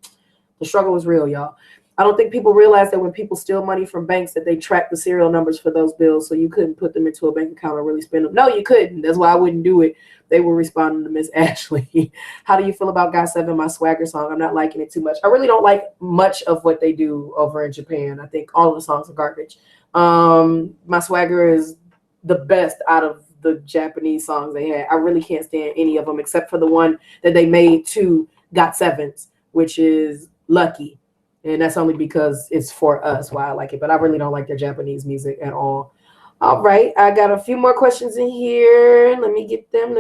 the struggle was real, y'all. I don't think people realize that when people steal money from banks that they track the serial numbers for those bills, so you couldn't put them into a bank account or really spend them. No, you couldn't. That's why I wouldn't do it. They were responding to Miss Ashley. How do you feel about GOT7, my swagger song? I'm not liking it too much. I really don't like much of what they do over in Japan. I think all of the songs are garbage. My swagger is the best out of the Japanese songs they had. I really can't stand any of them except for the one that they made to GOT7's, which is Lucky. And that's only because it's for us why I like it. But I really don't like their Japanese music at all. All right. I got a few more questions in here. Let me get them.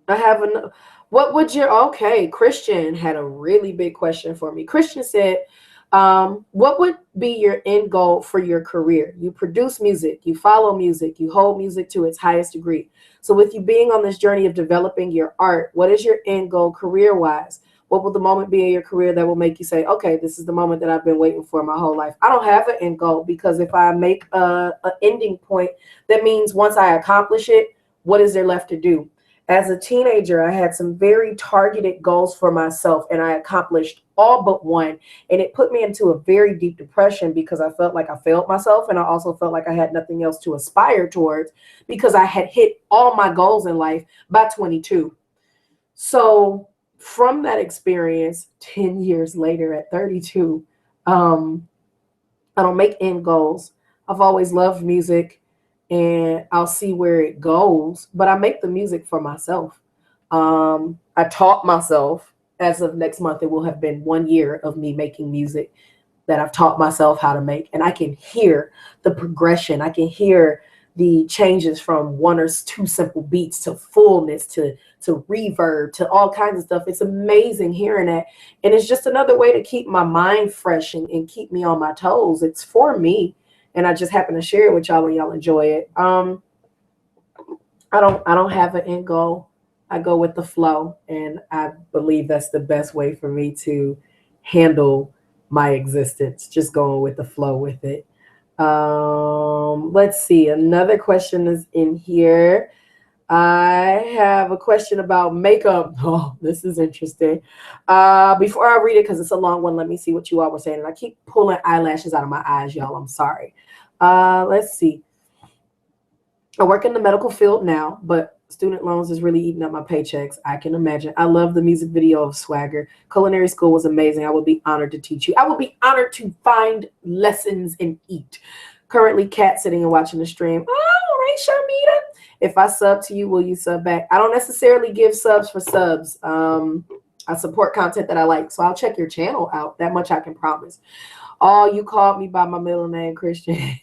I have another. What would your, okay, Christian had a really big question for me. Christian said, what would be your end goal for your career? You produce music, you follow music, you hold music to its highest degree. So with you being on this journey of developing your art, what is your end goal career-wise? What will the moment be in your career that will make you say, okay, this is the moment that I've been waiting for my whole life? I don't have an end goal, because if I make an ending point, that means once I accomplish it, what is there left to do? As a teenager, I had some very targeted goals for myself, and I accomplished all but one. And it put me into a very deep depression because I felt like I failed myself. And I also felt like I had nothing else to aspire towards because I had hit all my goals in life by 22. So from that experience, 10 years later at 32, I don't make end goals. I've always loved music, and I'll see where it goes, but I make the music for myself. I taught myself, as of next month, it will have been 1 year of me making music that I've taught myself how to make. And I can hear the progression. I can hear the changes from one or two simple beats to fullness to reverb to all kinds of stuff. It's amazing hearing that. And it's just another way to keep my mind fresh and keep me on my toes. It's for me. And I just happen to share it with y'all and y'all enjoy it. I don't have an end goal. I go with the flow, and I believe that's the best way for me to handle my existence, just going with the flow with it. Let's see. Another question is in here. I have a question about makeup. Oh, this is interesting. Before I read it, because it's a long one, let me see what you all were saying. And I keep pulling eyelashes out of my eyes, y'all. I'm sorry. Let's see. I work in the medical field now, but student loans is really eating up my paychecks. I can imagine. I love the music video of Swagger. Culinary school was amazing. I would be honored to teach you. I would be honored to find lessons and eat. Currently cat sitting and watching the stream. Oh, right, Sharmita. If I sub to you, will you sub back? I don't necessarily give subs for subs. I support content that I like, so I'll check your channel out. That much I can promise. Oh, you called me by my middle name, Christian.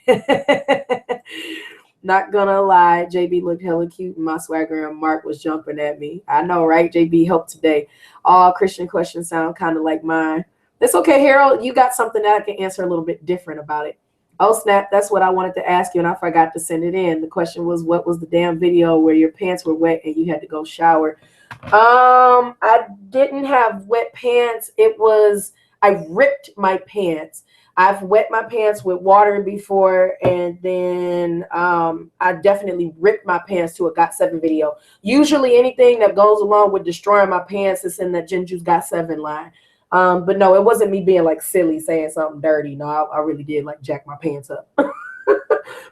Not gonna lie, JB looked hella cute in my swagger, and Mark was jumping at me. I know, right? JB helped today. All Christian questions sound kind of like mine. It's okay, Harold. You got something that I can answer a little bit different about it. Oh, snap. That's what I wanted to ask you, and I forgot to send it in. The question was, what was the damn video where your pants were wet and you had to go shower? I didn't have wet pants. It was, I ripped my pants. I've wet my pants with water before, and then I definitely ripped my pants to a GOT7 video. Usually anything that goes along with destroying my pants is in that Jinju's GOT7 line. But no, it wasn't me being like silly saying something dirty. No, I really did like jack my pants up.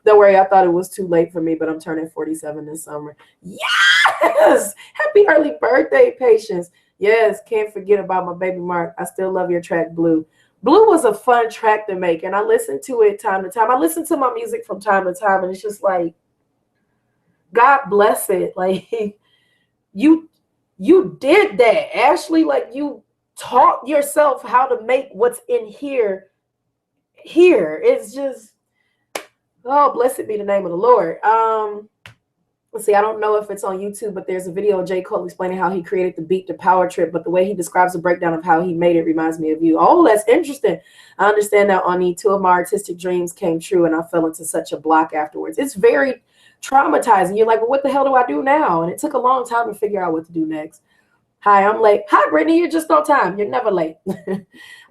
Don't worry, I thought it was too late for me, but I'm turning 47 this summer. Yes! Happy early birthday, Patience. Yes, can't forget about my baby Mark. I still love your track, Blue. Blue was a fun track to make, and I listen to it time to time. I listen to my music from time to time, and it's just like, God bless it. Like, you did that, Ashley. Like, you taught yourself how to make what's in here. It's just, oh, blessed be the name of the Lord. Let's see, I don't know if it's on YouTube, but there's a video of J. Cole explaining how he created the beat to Power Trip, but the way he describes the breakdown of how he made it reminds me of you. Oh, that's interesting. I understand that, Ani. 2 of my artistic dreams came true, and I fell into such a block afterwards. It's very traumatizing. You're like, well, what the hell do I do now? And it took a long time to figure out what to do next. Hi, I'm late. Hi, Brittany, you're just on time. You're never late.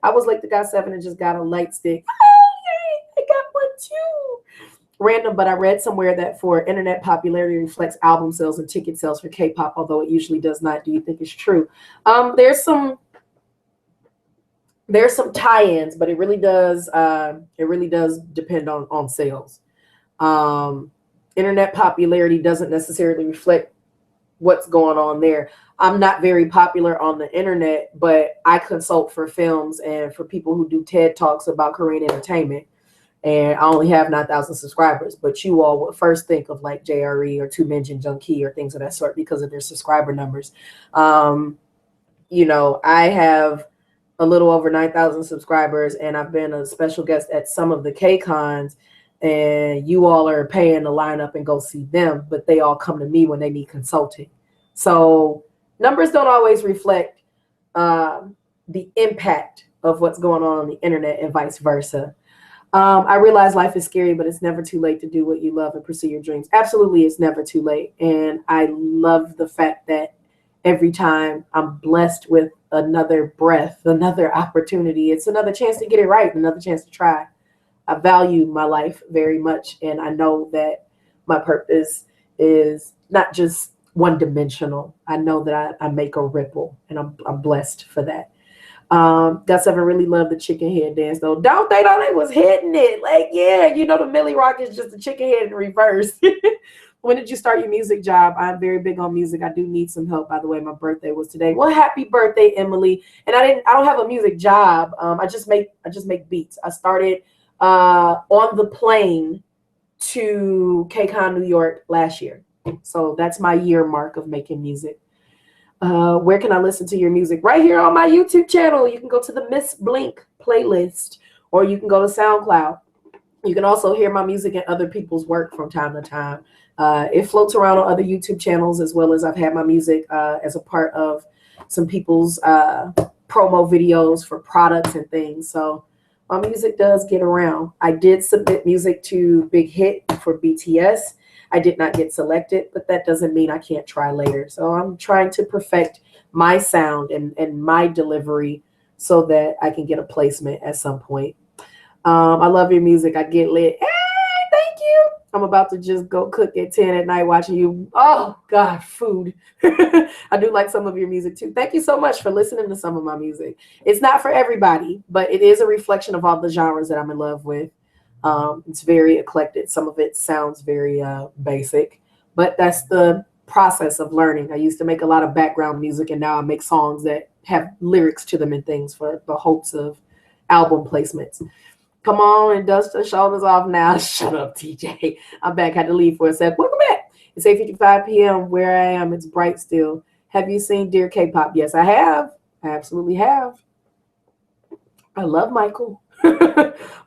I was late to got 7 and just got a light stick. Oh, yay, I got one too. Random, but I read somewhere that for internet popularity reflects album sales and ticket sales for K-pop, although it usually does not. Do you think it's true? There's some tie-ins, but it really does depend on sales. Um, Internet popularity doesn't necessarily reflect what's going on there. I'm not very popular on the internet, but I consult for films and for people who do TED Talks about Korean entertainment. And I only have 9,000 subscribers, but you all would first think of like JRE or Two Minjin Junkie or things of that sort because of their subscriber numbers. Um, I have a little over 9,000 subscribers, and I've been a special guest at some of the K-Cons, and you all are paying to line up and go see them, but they all come to me when they need consulting. So numbers don't always reflect the impact of what's going on the internet and vice versa. I realize life is scary, but it's never too late to do what you love and pursue your dreams. Absolutely, it's never too late. And I love the fact that every time I'm blessed with another breath, another opportunity, it's another chance to get it right, another chance to try. I value my life very much, and I know that my purpose is not just one dimensional. I know that I make a ripple, and I'm blessed for that. Got seven really love the chicken head dance though. Don't they know they was hitting it? Like, yeah, the Millie Rock is just a chicken head in reverse. When did you start your music job? I'm very big on music. I do need some help, by the way. My birthday was today. Well, happy birthday, Emily. And I don't have a music job. I just make beats. I started on the plane to KCON, New York last year. So that's my year mark of making music. Where can I listen to your music? Right here on my YouTube channel. You can go to the Miss Blink playlist, or you can go to SoundCloud. You can also hear my music and other people's work from time to time. It floats around on other YouTube channels, as well as I've had my music as a part of some people's promo videos for products and things. So my music does get around. I did submit music to Big Hit for BTS. I did not get selected, but that doesn't mean I can't try later. So I'm trying to perfect my sound and my delivery so that I can get a placement at some point. I love your music. I get lit. Hey, thank you. I'm about to just go cook at 10 at night watching you. Oh, God, food. I do like some of your music, too. Thank you so much for listening to some of my music. It's not for everybody, but it is a reflection of all the genres that I'm in love with. It's very eclectic. Some of it sounds very basic, but that's the process of learning. I used to make a lot of background music, and now I make songs that have lyrics to them and things for the hopes of album placements. Come on and dust the shoulders off now. Shut up, TJ. I'm back. Had to leave for a sec. Welcome back. It's 8:55 p.m. where I am. It's bright still. Have you seen Dear Kpop? Yes, I have. I absolutely have. I love Michael.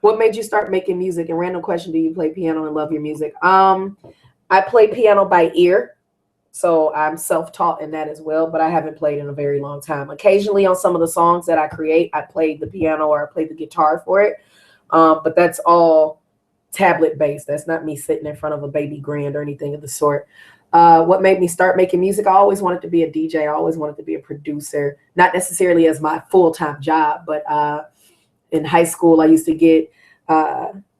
What made you start making music? And random question, do you play piano and love your music? I play piano by ear, so I'm self-taught in that as well, but I haven't played in a very long time. Occasionally on some of the songs that I create, I play the piano or I play the guitar for it, but that's all tablet-based. That's not me sitting in front of a baby grand or anything of the sort. What made me start making music? I always wanted to be a DJ. I always wanted to be a producer, not necessarily as my full-time job, but in high school, I used to get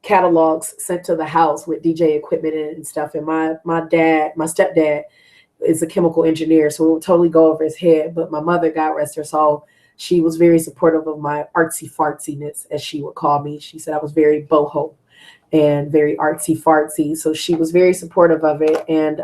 catalogs sent to the house with DJ equipment and stuff. And my stepdad is a chemical engineer, so it would totally go over his head. But my mother, God rest her soul, she was very supportive of my artsy fartsiness, as she would call me. She said I was very boho and very artsy fartsy. So she was very supportive of it. And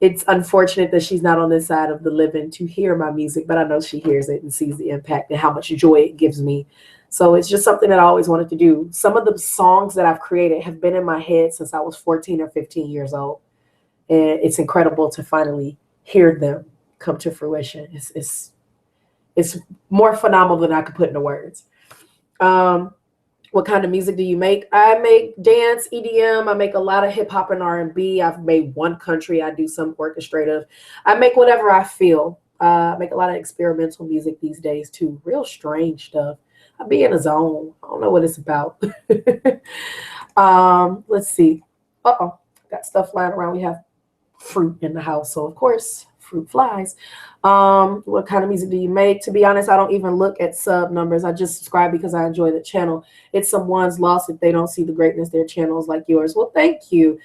it's unfortunate that she's not on this side of the living to hear my music, but I know she hears it and sees the impact and how much joy it gives me. So it's just something that I always wanted to do. Some of the songs that I've created have been in my head since I was 14 or 15 years old. And it's incredible to finally hear them come to fruition. It's more phenomenal than I could put into words. What kind of music do you make? I make dance, EDM. I make a lot of hip hop and R&B. I've made one country. I do some orchestrative. I make whatever I feel. I make a lot of experimental music these days too. Real strange stuff. I be in a zone. I don't know what it's about. Let's see. Got stuff flying around. We have fruit in the house. So of course, fruit flies. What kind of music do you make? To be honest, I don't even look at sub numbers. I just subscribe because I enjoy the channel. It's someone's loss if they don't see the greatness their channels like yours. Well, thank you.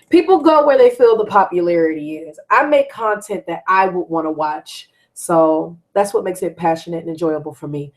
People go where they feel the popularity is. I make content that I would want to watch. So that's what makes it passionate and enjoyable for me.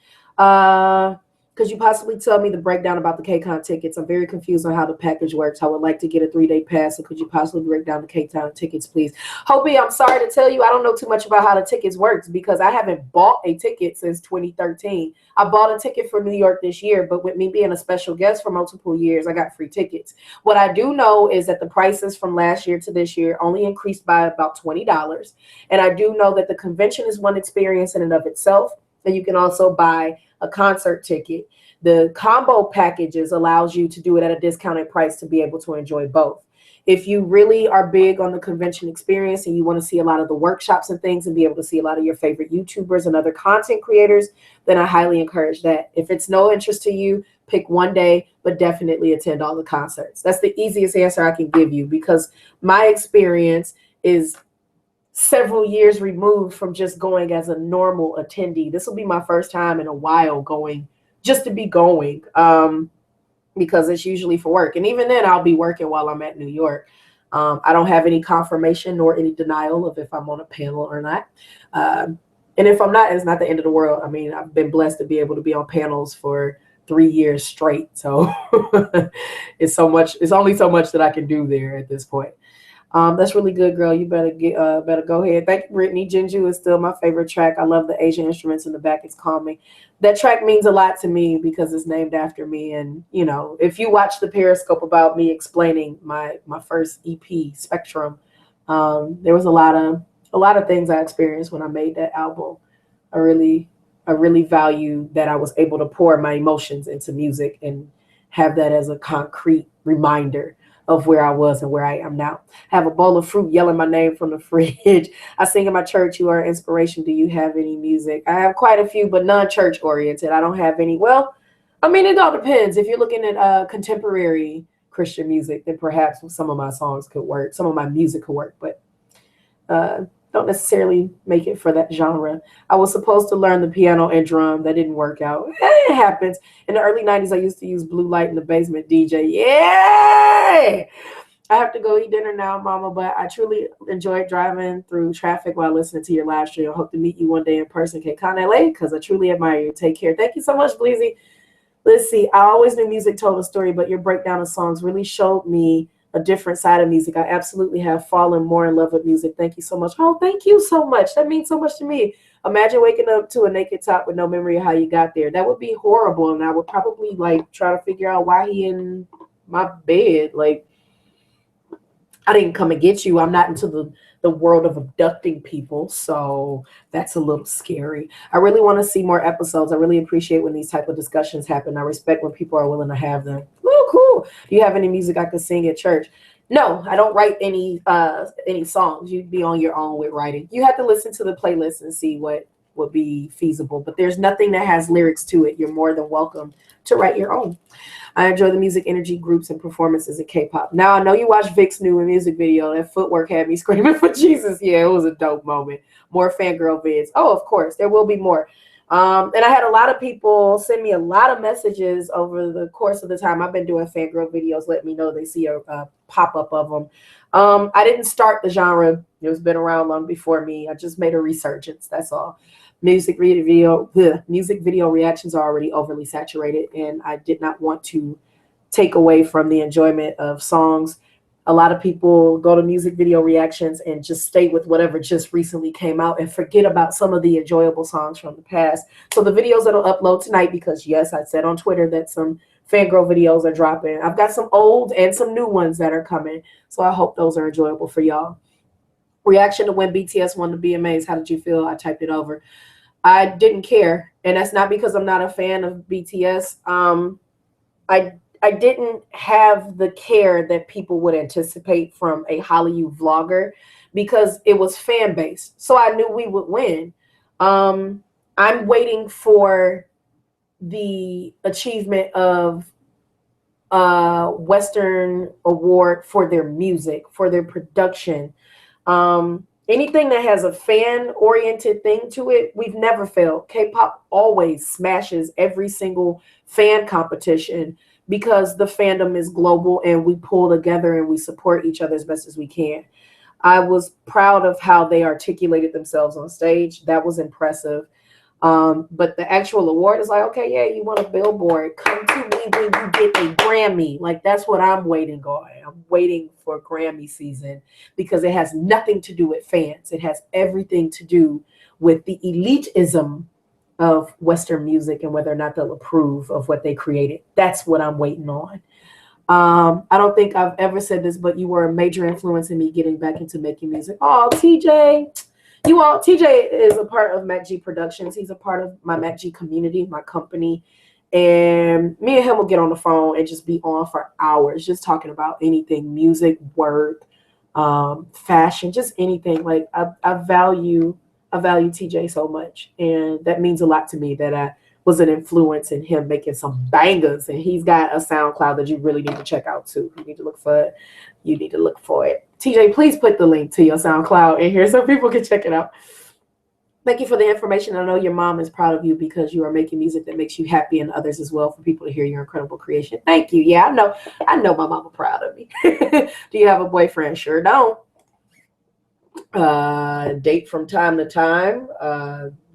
Could you possibly tell me the breakdown about the KCON tickets? I'm very confused on how the package works. I would like to get a 3-day pass. So could you possibly break down the KCON tickets, please? Hopey, I'm sorry to tell you, I don't know too much about how the tickets works because I haven't bought a ticket since 2013. I bought a ticket for New York this year, but with me being a special guest for multiple years, I got free tickets. What I do know is that the prices from last year to this year only increased by about $20. And I do know that the convention is one experience in and of itself. And you can also buy a concert ticket. The combo packages allows you to do it at a discounted price to be able to enjoy both. If you really are big on the convention experience and you want to see a lot of the workshops and things and be able to see a lot of your favorite YouTubers and other content creators, then I highly encourage that. If it's no interest to you, pick one day, but definitely attend all the concerts. That's the easiest answer I can give you because my experience is several years removed from just going as a normal attendee. This will be my first time in a while going just to be going because it's usually for work. And even then I'll be working while I'm at New York. I don't have any confirmation nor any denial of if I'm on a panel or not. And if I'm not, it's not the end of the world. I mean, I've been blessed to be able to be on panels for 3 years straight. So it's only so much that I can do there at this point. That's really good, girl. You better go ahead. Thank you, Brittany. Jinju is still my favorite track. I love the Asian instruments in the back. It's calming. That track means a lot to me because it's named after me. And, you know, if you watch the Periscope about me explaining my first EP, Spectrum, there was a lot of things I experienced when I made that album. I really value that I was able to pour my emotions into music and have that as a concrete reminder of where I was and where I am now. I have a bowl of fruit yelling my name from the fridge. I sing in my church. You are an inspiration. Do you have any music? I have quite a few, but none church oriented. I don't have any. Well, I mean, it all depends. If you're looking at contemporary Christian music, then perhaps some of my songs could work. Some of my music could work, but don't necessarily make it for that genre. I was supposed to learn the piano and drum. That didn't work out. It happens. In the early 90s, I used to use blue light in the basement DJ. Yeah! I have to go eat dinner now, Mama, but I truly enjoyed driving through traffic while listening to your live stream. I hope to meet you one day in person, KCON LA, because I truly admire you. Take care. Thank you so much, Bleezy. Let's see. I always knew music told a story, but your breakdown of songs really showed me a different side of music. I absolutely have fallen more in love with music. Thank you so much. Oh, thank you so much. That means so much to me. Imagine waking up to a naked top with no memory of how you got there. That would be horrible. And I would probably like try to figure out why he in my bed. Like, I didn't come and get you. I'm not into the world of abducting people. So that's a little scary. I really want to see more episodes. I really appreciate when these type of discussions happen. I respect when people are willing to have them. Oh, cool. Do you have any music I could sing at church? No, I don't write any songs. You'd be on your own with writing. You have to listen to the playlist and see what would be feasible. But there's nothing that has lyrics to it. You're more than welcome to write your own. I enjoy the music, energy, groups, and performances in K-pop. Now, I know you watched Vic's new music video. That footwork had me screaming for Jesus. Yeah, it was a dope moment. More fangirl vids. Oh, of course. There will be more. And I had a lot of people send me a lot of messages over the course of the time I've been doing fangirl videos, let me know they see a pop-up of them. I didn't start the genre. It's been around long before me. I just made a resurgence. That's all. Music video reactions are already overly saturated, and I did not want to take away from the enjoyment of songs. A lot of people go to music video reactions and just stay with whatever just recently came out and forget about some of the enjoyable songs from the past. So the videos that'll upload tonight, because yes, I said on Twitter that some fangirl videos are dropping. I've got some old and some new ones that are coming. So I hope those are enjoyable for y'all. Reaction to when BTS won the BMAs. How did you feel? I typed it over. I didn't care. And that's not because I'm not a fan of BTS. I didn't have the care that people would anticipate from a Hallyu vlogger because it was fan based. So I knew we would win. I'm waiting for the achievement of Western award for their music, for their production. anything that has a fan-oriented thing to it, we've never failed. K-pop always smashes every single fan competition because the fandom is global and we pull together and we support each other as best as we can. I was proud of how they articulated themselves on stage. That was impressive. But the actual award is like, okay, yeah, you want a Billboard. Come to me when you get a Grammy. Like, that's what I'm waiting on. I'm waiting for Grammy season because it has nothing to do with fans. It has everything to do with the elitism of Western music and whether or not they'll approve of what they created. That's what I'm waiting on. I don't think I've ever said this, but you were a major influence in me getting back into making music. Oh, TJ. TJ is a part of Mac G Productions. He's a part of my Mac G community, my company. And me and him will get on the phone and just be on for hours, just talking about anything, music, work, fashion, just anything. Like I value TJ so much. And that means a lot to me that I was an influence in him making some bangers. And he's got a SoundCloud that you really need to check out too. You need to look for it. You need to look for it. TJ, please put the link to your SoundCloud in here so people can check it out. Thank you for the information. I know your mom is proud of you because you are making music that makes you happy and others as well, for people to hear your incredible creation. Thank you. Yeah, I know my mama proud of me. Do you have a boyfriend? Sure don't. Date from time to time.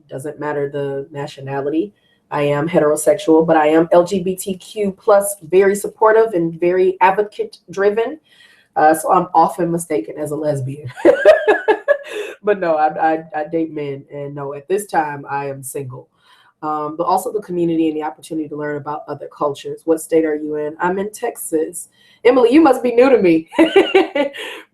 Doesn't matter the nationality. I am heterosexual, but I am LGBTQ plus, very supportive and very advocate driven. So I'm often mistaken as a lesbian. But no, I date men, and no, at this time I am single. But also the community and the opportunity to learn about other cultures. What state are you in? I'm in Texas. Emily, you must be new to me.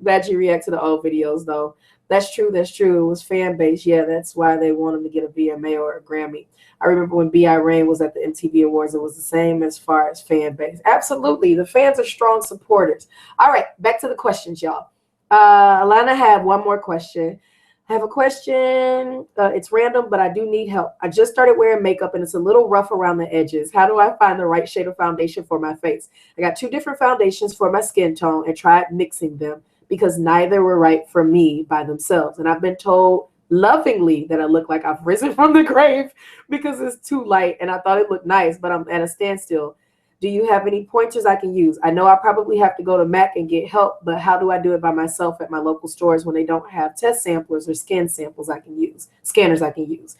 Glad you react to the old videos, though. That's true. That's true. It was fan base. Yeah, that's why they want him to get a VMA or a Grammy. I remember when B.I. Rain was at the MTV Awards, it was the same as far as fan base. Absolutely. The fans are strong supporters. All right, back to the questions, y'all. Alana had one more question. I have a question. It's random, but I do need help. I just started wearing makeup and it's a little rough around the edges. How do I find the right shade of foundation for my face? I got 2 different foundations for my skin tone and tried mixing them because neither were right for me by themselves. And I've been told lovingly that I look like I've risen from the grave because it's too light and I thought it looked nice, but I'm at a standstill. Do you have any pointers I can use? I know I probably have to go to MAC and get help, but how do I do it by myself at my local stores when they don't have test samplers or skin samples I can use, scanners I can use?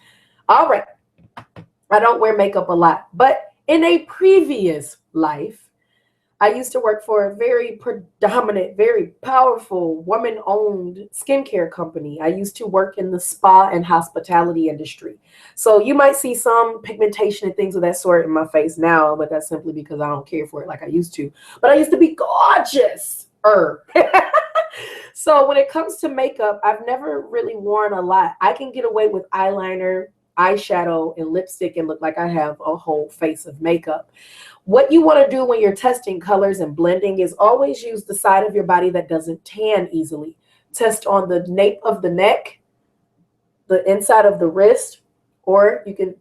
All right. I don't wear makeup a lot, but in a previous life, I used to work for a very predominant, very powerful woman-owned skincare company. I used to work in the spa and hospitality industry. So you might see some pigmentation and things of that sort in my face now, but that's simply because I don't care for it like I used to. But I used to be gorgeous. So when it comes to makeup, I've never really worn a lot. I can get away with eyeliner, eyeshadow, and lipstick and look like I have a whole face of makeup. What you want to do when you're testing colors and blending is always use the side of your body that doesn't tan easily. Test on the nape of the neck, the inside of the wrist, or you can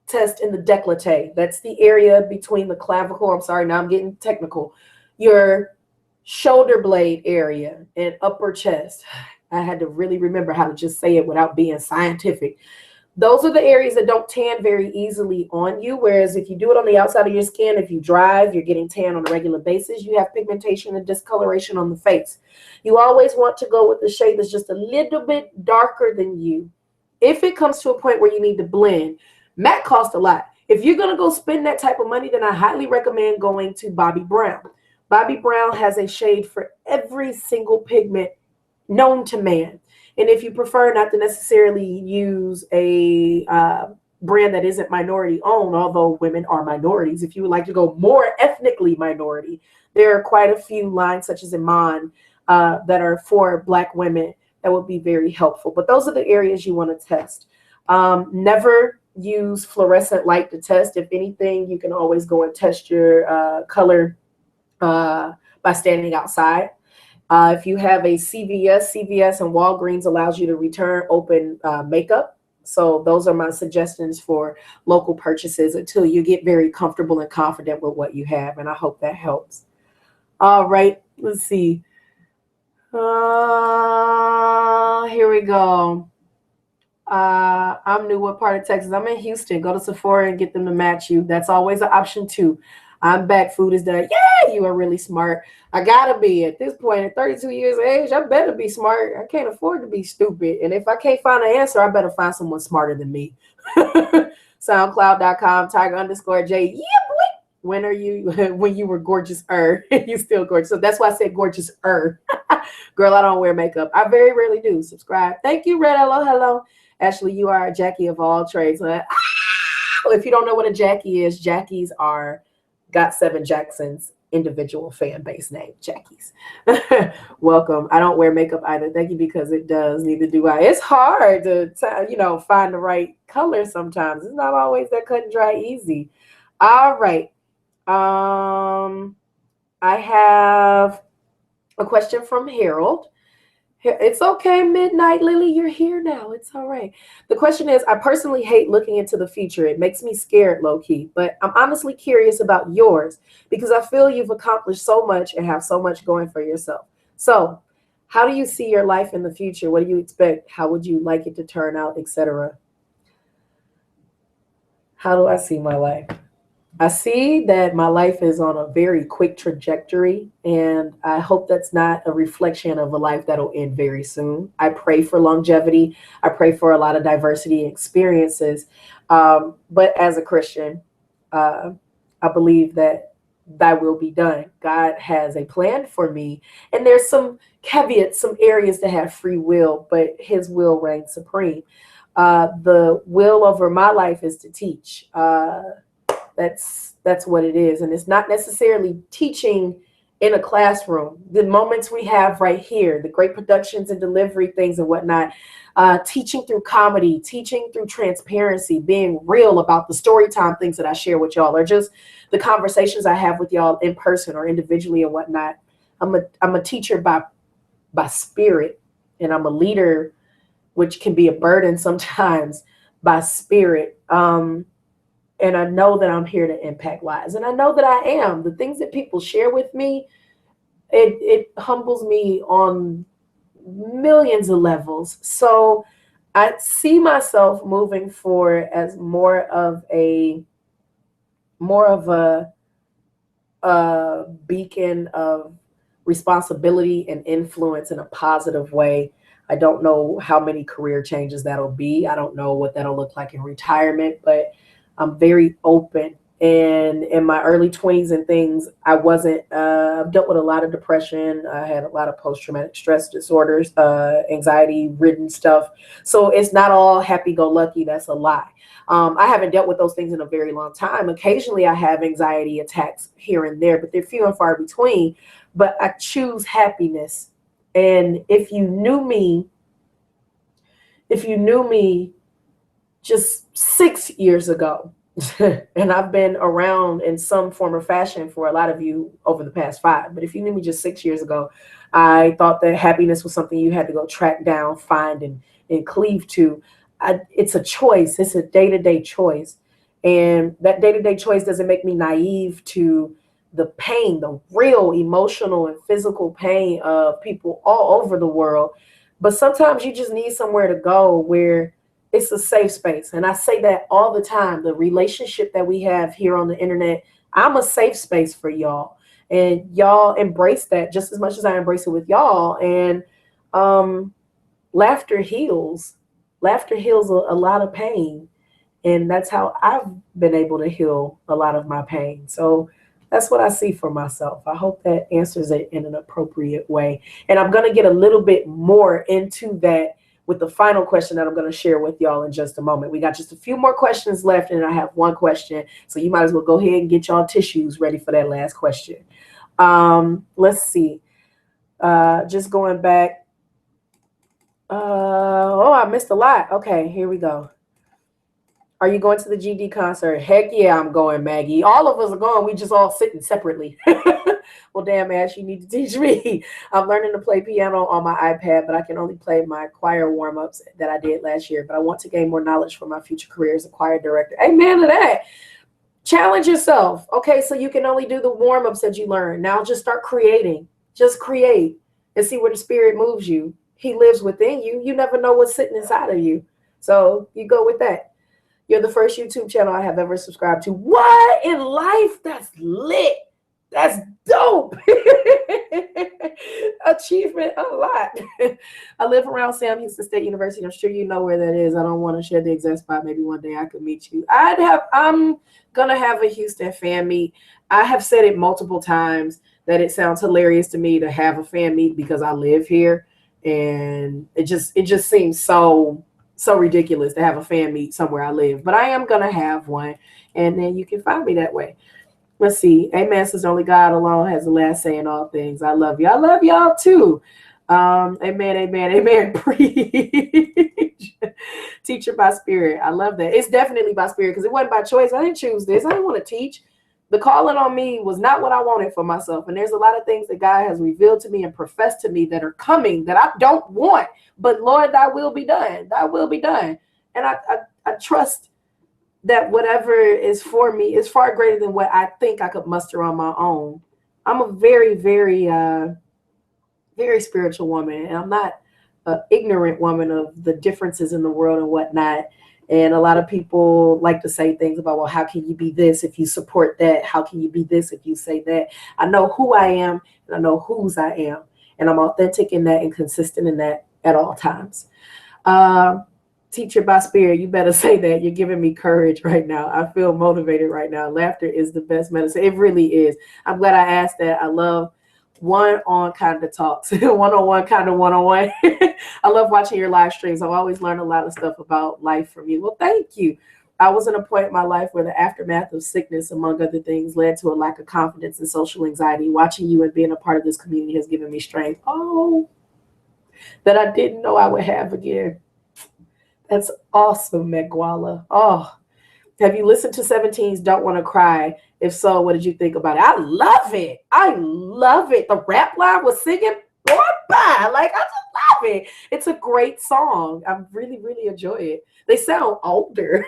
test in the décolleté. That's the area between the clavicle. I'm sorry, now I'm getting technical. Your shoulder blade area and upper chest. I had to really remember how to just say it without being scientific. Those are the areas that don't tan very easily on you, whereas if you do it on the outside of your skin, if you drive, you're getting tan on a regular basis, you have pigmentation and discoloration on the face. You always want to go with the shade that's just a little bit darker than you. If it comes to a point where you need to blend, MAC costs a lot. If you're going to go spend that type of money, then I highly recommend going to Bobbi Brown. Bobbi Brown has a shade for every single pigment known to man. And if you prefer not to necessarily use a brand that isn't minority owned, although women are minorities, if you would like to go more ethnically minority, there are quite a few lines such as Iman that are for Black women that would be very helpful. But those are the areas you want to test. Never use fluorescent light to test. If anything, you can always go and test your color by standing outside. If you have a CVS and Walgreens allows you to return open makeup. So those are my suggestions for local purchases until you get very comfortable and confident with what you have. And I hope that helps. All right, let's see. we go. I'm new. What part of Texas? I'm in Houston. Go to Sephora and get them to match you. That's always an option too. I'm back. Food is done. Yeah, you are really smart. I gotta be at this point at 32 years of age. I better be smart. I can't afford to be stupid. And if I can't find an answer, I better find someone smarter than me. SoundCloud.com, Tiger_J. Yeah, boy. When are you? When you were gorgeous, you still gorgeous. So that's why I said gorgeous, Girl, I don't wear makeup. I very rarely do. Subscribe. Thank you, Red. Hello. Ashley, you are a Jackie of all trades. If you don't know what a Jackie is, Jackies are Got Seven Jackson's individual fan base name, Jackies. Welcome. I don't wear makeup either. Thank you, because it does. Neither do I. It's hard to, find the right color sometimes. It's not always that cut and dry easy. All right. I have a question from Harold. It's okay, Midnight Lily, you're here now. It's all right. The question is, I personally hate looking into the future. It makes me scared, low-key, but I'm honestly curious about yours because I feel you've accomplished so much and have so much going for yourself. So how do you see your life in the future? What do you expect? How would you like it to turn out, etc.? How do I see my life? I see that my life is on a very quick trajectory, and I hope that's not a reflection of a life that'll end very soon. I pray for longevity. I pray for a lot of diversity and experiences. But as a Christian, I believe that thy will be done. God has a plan for me, and there's some caveats, some areas that have free will, but his will reigns supreme. The will over my life is to teach. That's what it is. And it's not necessarily teaching in a classroom. The moments we have right here, the great productions and delivery things and whatnot, teaching through comedy, teaching through transparency, being real about the story time things that I share with y'all, or just the conversations I have with y'all in person or individually and whatnot. I'm a teacher by spirit, and I'm a leader, which can be a burden sometimes, by spirit. And I know that I'm here to impact lives. And I know that I am. The things that people share with me, it humbles me on millions of levels. So I see myself moving forward as more of a beacon of responsibility and influence in a positive way. I don't know how many career changes that'll be. I don't know what that'll look like in retirement, but I'm very open. And in my early 20s and things, I've dealt with a lot of depression. I had a lot of post-traumatic stress disorders, anxiety-ridden stuff. So it's not all happy-go-lucky. That's a lie. I haven't dealt with those things in a very long time. Occasionally I have anxiety attacks here and there, but they're few and far between. But I choose happiness. And if you knew me just 6 years ago, and I've been around in some form or fashion for a lot of you over the past 5, but if you knew me just 6 years ago, I thought that happiness was something you had to go track down, find, and cleave to. It's a choice. It's a day-to-day choice. And that day-to-day choice doesn't make me naive to the pain, the real emotional and physical pain of people all over the world. But sometimes you just need somewhere to go where it's a safe space. And I say that all the time. The relationship that we have here on the internet, I'm a safe space for y'all. And y'all embrace that just as much as I embrace it with y'all. And laughter heals. Laughter heals a lot of pain. And that's how I've been able to heal a lot of my pain. So that's what I see for myself. I hope that answers it in an appropriate way. And I'm going to get a little bit more into that with the final question that I'm going to share with y'all in just a moment. We got just a few more questions left, and I have one question. So you might as well go ahead and get y'all tissues ready for that last question. Let's see. Just going back. I missed a lot. Okay, here we go. Are you going to the GD concert? Heck yeah, I'm going, Maggie. All of us are going. We just all sitting separately. Well, damn, Ash, you need to teach me. I'm learning to play piano on my iPad, but I can only play my choir warm-ups that I did last year. But I want to gain more knowledge for my future career as a choir director. Amen to that. Challenge yourself. Okay, so you can only do the warm-ups that you learn. Now just start creating. Just create and see where the spirit moves you. he lives within you. You never know what's sitting inside of you. So you go with that. You're the first YouTube channel I have ever subscribed to. What in life? That's lit. That's dope. Achievement unlocked. I live around Sam Houston State University. I'm sure you know where that is. I don't want to share the exact spot. Maybe one day I could meet you. I'm gonna have a Houston fan meet. I have said it multiple times that it sounds hilarious to me to have a fan meet because I live here, and it just seems so ridiculous to have a fan meet somewhere I live. But I am gonna have one, and then you can find me that way. Let's see. Amen says only God alone has the last say in all things. I love you. I love y'all too. Amen, amen, amen. Preach. Teacher by spirit. I love that. It's definitely by spirit because it wasn't by choice. I didn't choose this. I didn't want to teach. The calling on me was not what I wanted for myself. And there's a lot of things that God has revealed to me and professed to me that are coming that I don't want. But Lord, thy will be done. Thy will be done. And I trust that whatever is for me is far greater than what I think I could muster on my own. I'm a very, very, very spiritual woman, and I'm not an ignorant woman of the differences in the world and whatnot. And a lot of people like to say things about, well, how can you be this if you support that? How can you be this if you say that? I know who I am, and I know whose I am, and I'm authentic in that and consistent in that at all times. Teacher by spirit, you better say that. You're giving me courage right now. I feel motivated right now. Laughter is the best medicine. It really is. I'm glad I asked that. I love one-on kind of talks, one-on-one kind of one-on-one. I love watching your live streams. I've always learned a lot of stuff about life from you. Well, thank you. I was in a point in my life where the aftermath of sickness, among other things, led to a lack of confidence and social anxiety. Watching you and being a part of this community has given me strength. Oh, that I didn't know I would have again. That's awesome, Megwala. Oh, have you listened to 17's Don't Want to Cry? If so, what did you think about it? I love it. I love it. The rap line was singing, boy, bye. Like, I just love it. It's a great song. I really, really enjoy it. They sound older.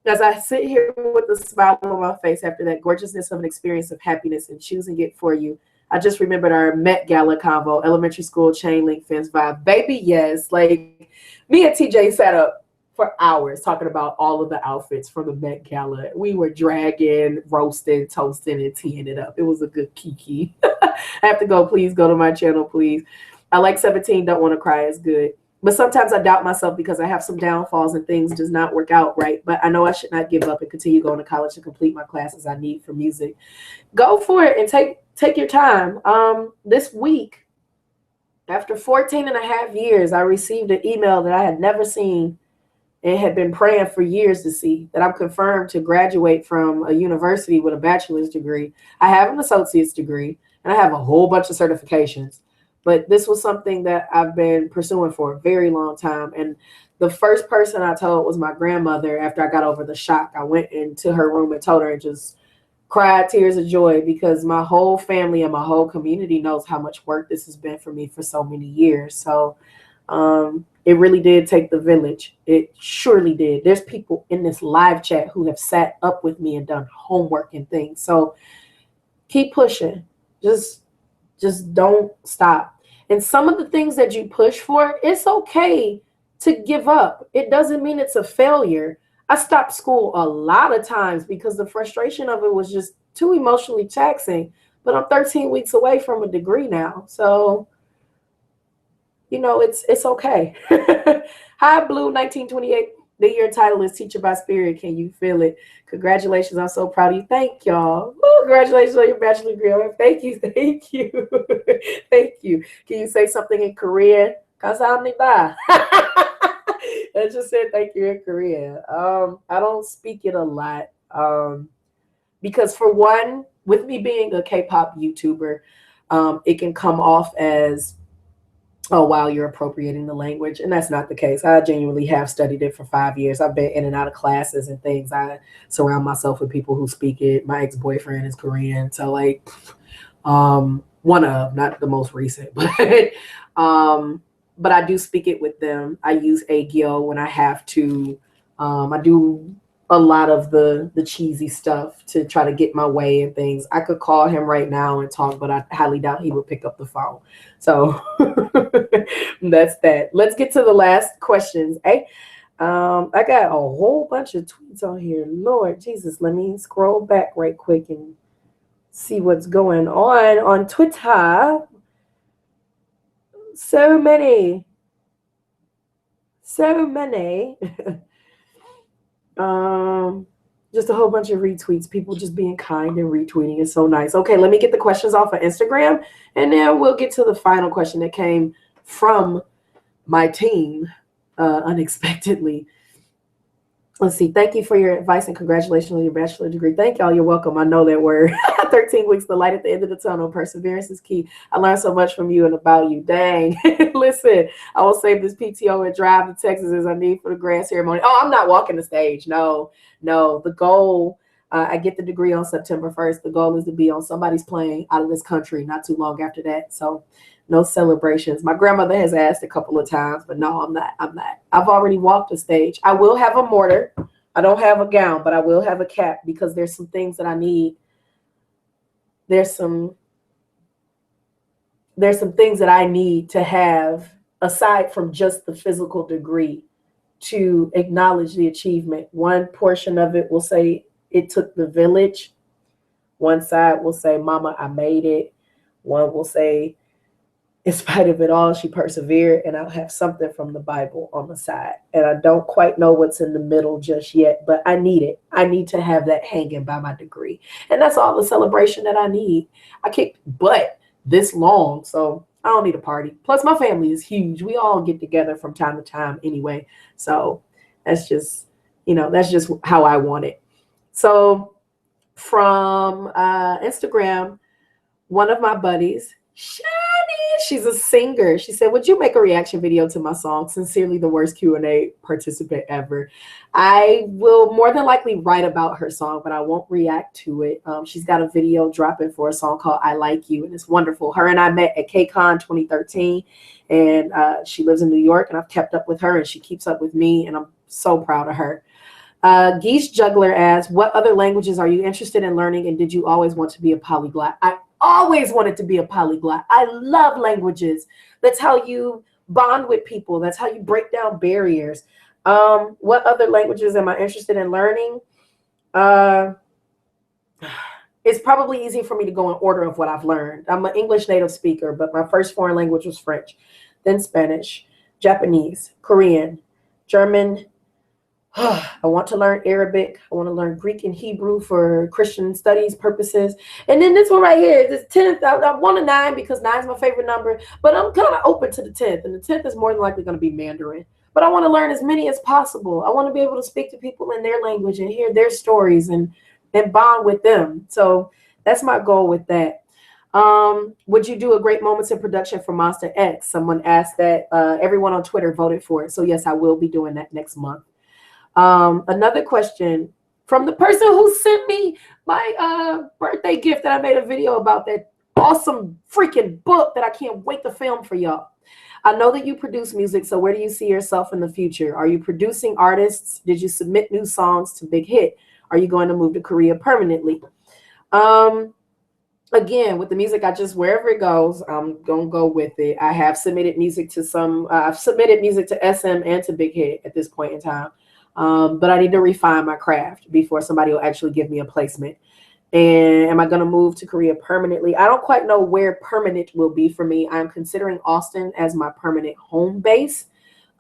As I sit here with a smile on my face after that gorgeousness of an experience of happiness and choosing it for you, I just remembered our Met Gala convo, elementary school chain link fence vibe. Baby, yes. Like, me and TJ sat up for hours talking about all of the outfits from the Met Gala. We were dragging, roasting, toasting, and teeing it up. It was a good kiki. I have to go. Please go to my channel, please. I like 17, Don't Want to Cry is good. But sometimes I doubt myself because I have some downfalls and things does not work out right. But I know I should not give up and continue going to college to complete my classes I need for music. Go for it and take your time. This week, after 14 and a half years, I received an email that I had never seen and had been praying for years to see, that I'm confirmed to graduate from a university with a bachelor's degree. I have an associate's degree, and I have a whole bunch of certifications. But this was something that I've been pursuing for a very long time. And the first person I told was my grandmother after I got over the shock. I went into her room and told her and just cried tears of joy because my whole family and my whole community knows how much work this has been for me for so many years. So it really did take the village. It surely did. There's people in this live chat who have sat up with me and done homework and things. So keep pushing. Just don't stop. And some of the things that you push for, it's okay to give up. It doesn't mean it's a failure. I stopped school a lot of times because the frustration of it was just too emotionally taxing. But I'm 13 weeks away from a degree now. So, you know, it's okay. Hi, Blue 1928. The year title is Teacher by Spirit. Can you feel it? Congratulations. I'm so proud of you. Thank y'all. Ooh, congratulations on your bachelor degree. Thank you. Thank you. Thank you. Can you say something in Korean? Kamsahamnida. I just said thank you in Korean. I don't speak it a lot. Because for one, with me being a K-pop YouTuber, it can come off as, oh, wow, you're appropriating the language. And that's not the case. I genuinely have studied it for 5 years. I've been in and out of classes and things. I surround myself with people who speak it. My ex-boyfriend is Korean. So, like, one of, not the most recent, but I do speak it with them. I use Agyo when I have to. I do a lot of the cheesy stuff to try to get my way and things. I could call him right now and talk, but I highly doubt he would pick up the phone. So that's that. Let's get to the last questions. Hey, I got a whole bunch of tweets on here. Lord Jesus, let me scroll back right quick and see what's going on Twitter. So many. Just a whole bunch of retweets. People just being kind and retweeting is so nice. Okay, let me get the questions off of Instagram, and then we'll get to the final question that came from my team unexpectedly. Let's see. Thank you for your advice and congratulations on your bachelor degree. Thank y'all. You're welcome. I know that word. 13 weeks, the light at the end of the tunnel. Perseverance is key. I learned so much from you and about you. Dang. Listen, I will save this PTO and drive to Texas as I need for the grand ceremony. Oh, I'm not walking the stage. No. The goal, I get the degree on September 1st. The goal is to be on somebody's plane out of this country not too long after that. So no celebrations. My grandmother has asked a couple of times, but no, I'm not. I've already walked the stage. I will have a mortar. I don't have a gown, but I will have a cap because there's some things that I need. There's some things that I need to have aside from just the physical degree to acknowledge the achievement. One portion of it will say it took the village. One side will say, Mama, I made it. One will say, in spite of it all, she persevered, and I'll have something from the Bible on the side. And I don't quite know what's in the middle just yet, but I need it. I need to have that hanging by my degree. And that's all the celebration that I need. I kicked butt this long, so I don't need a party. Plus, my family is huge. We all get together from time to time anyway. So that's just how I want it. So from Instagram, one of my buddies, Shani, she's a singer. She said, would you make a reaction video to my song? Sincerely, the worst Q&A participant ever. I will more than likely write about her song, but I won't react to it. She's got a video dropping for a song called I Like You, and it's wonderful. Her and I met at KCON 2013, and she lives in New York, and I've kept up with her, and she keeps up with me, and I'm so proud of her. Geese Juggler asks, what other languages are you interested in learning, and did you always want to be a polyglot? I always wanted to be a polyglot. I love languages. That's how you bond with people. That's how you break down barriers. What other languages am I interested in learning? It's probably easy for me to go in order of what I've learned. I'm an English native speaker, but my first foreign language was French, then Spanish, Japanese, Korean, German. I want to learn Arabic. I want to learn Greek and Hebrew for Christian studies purposes. And then this one right here, this 10th, I want a 9 because 9 is my favorite number, but I'm kind of open to the 10th. And the 10th is more than likely going to be Mandarin. But I want to learn as many as possible. I want to be able to speak to people in their language and hear their stories and bond with them. So that's my goal with that. Would you do a great moments in production for Monster X? Someone asked that. Everyone on Twitter voted for it. So yes, I will be doing that next month. Another question from the person who sent me my birthday gift that I made a video about, that awesome freaking book that I can't wait to film for y'all. I know that you produce music, so where do you see yourself in the future? Are you producing artists? Did you submit new songs to Big Hit? Are you going to move to Korea permanently? Again, with the music, wherever it goes, I'm going to go with it. I have submitted music to I've submitted music to SM and to Big Hit at this point in time. But I need to refine my craft before somebody will actually give me a placement. And am I going to move to Korea permanently? I don't quite know where permanent will be for me. I'm considering Austin as my permanent home base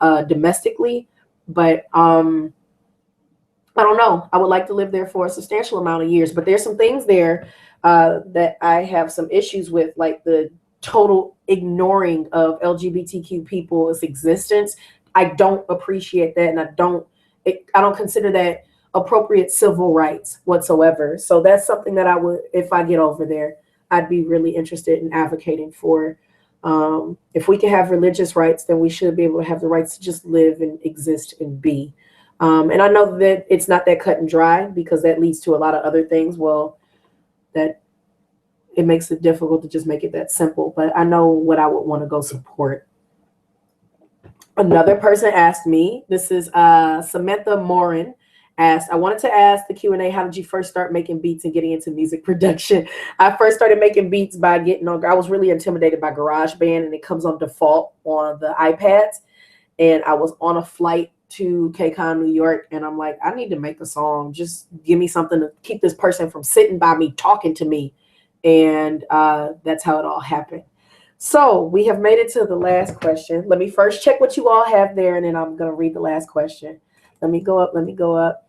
domestically. But I don't know. I would like to live there for a substantial amount of years. But there's some things there that I have some issues with, like the total ignoring of LGBTQ people's existence. I don't appreciate that, and I don't consider that appropriate civil rights whatsoever. So that's something that I would, if I get over there, I'd be really interested in advocating for. If we can have religious rights, then we should be able to have the rights to just live and exist and be. And I know that it's not that cut and dry, because that leads to a lot of other things. Well, that it makes it difficult to just make it that simple. But I know what I would want to go support. Another person asked me, this is Samantha Morin, asked, I wanted to ask the Q&A, how did you first start making beats and getting into music production? I first started making beats by getting on, I was really intimidated by GarageBand, and it comes on default on the iPads. And I was on a flight to KCON, New York, and I'm like, I need to make a song. Just give me something to keep this person from sitting by me, talking to me. And that's how it all happened. So we have made it to the last question. Let me first check what you all have there, and then I'm going to read the last question. Let me go up. Let me go up.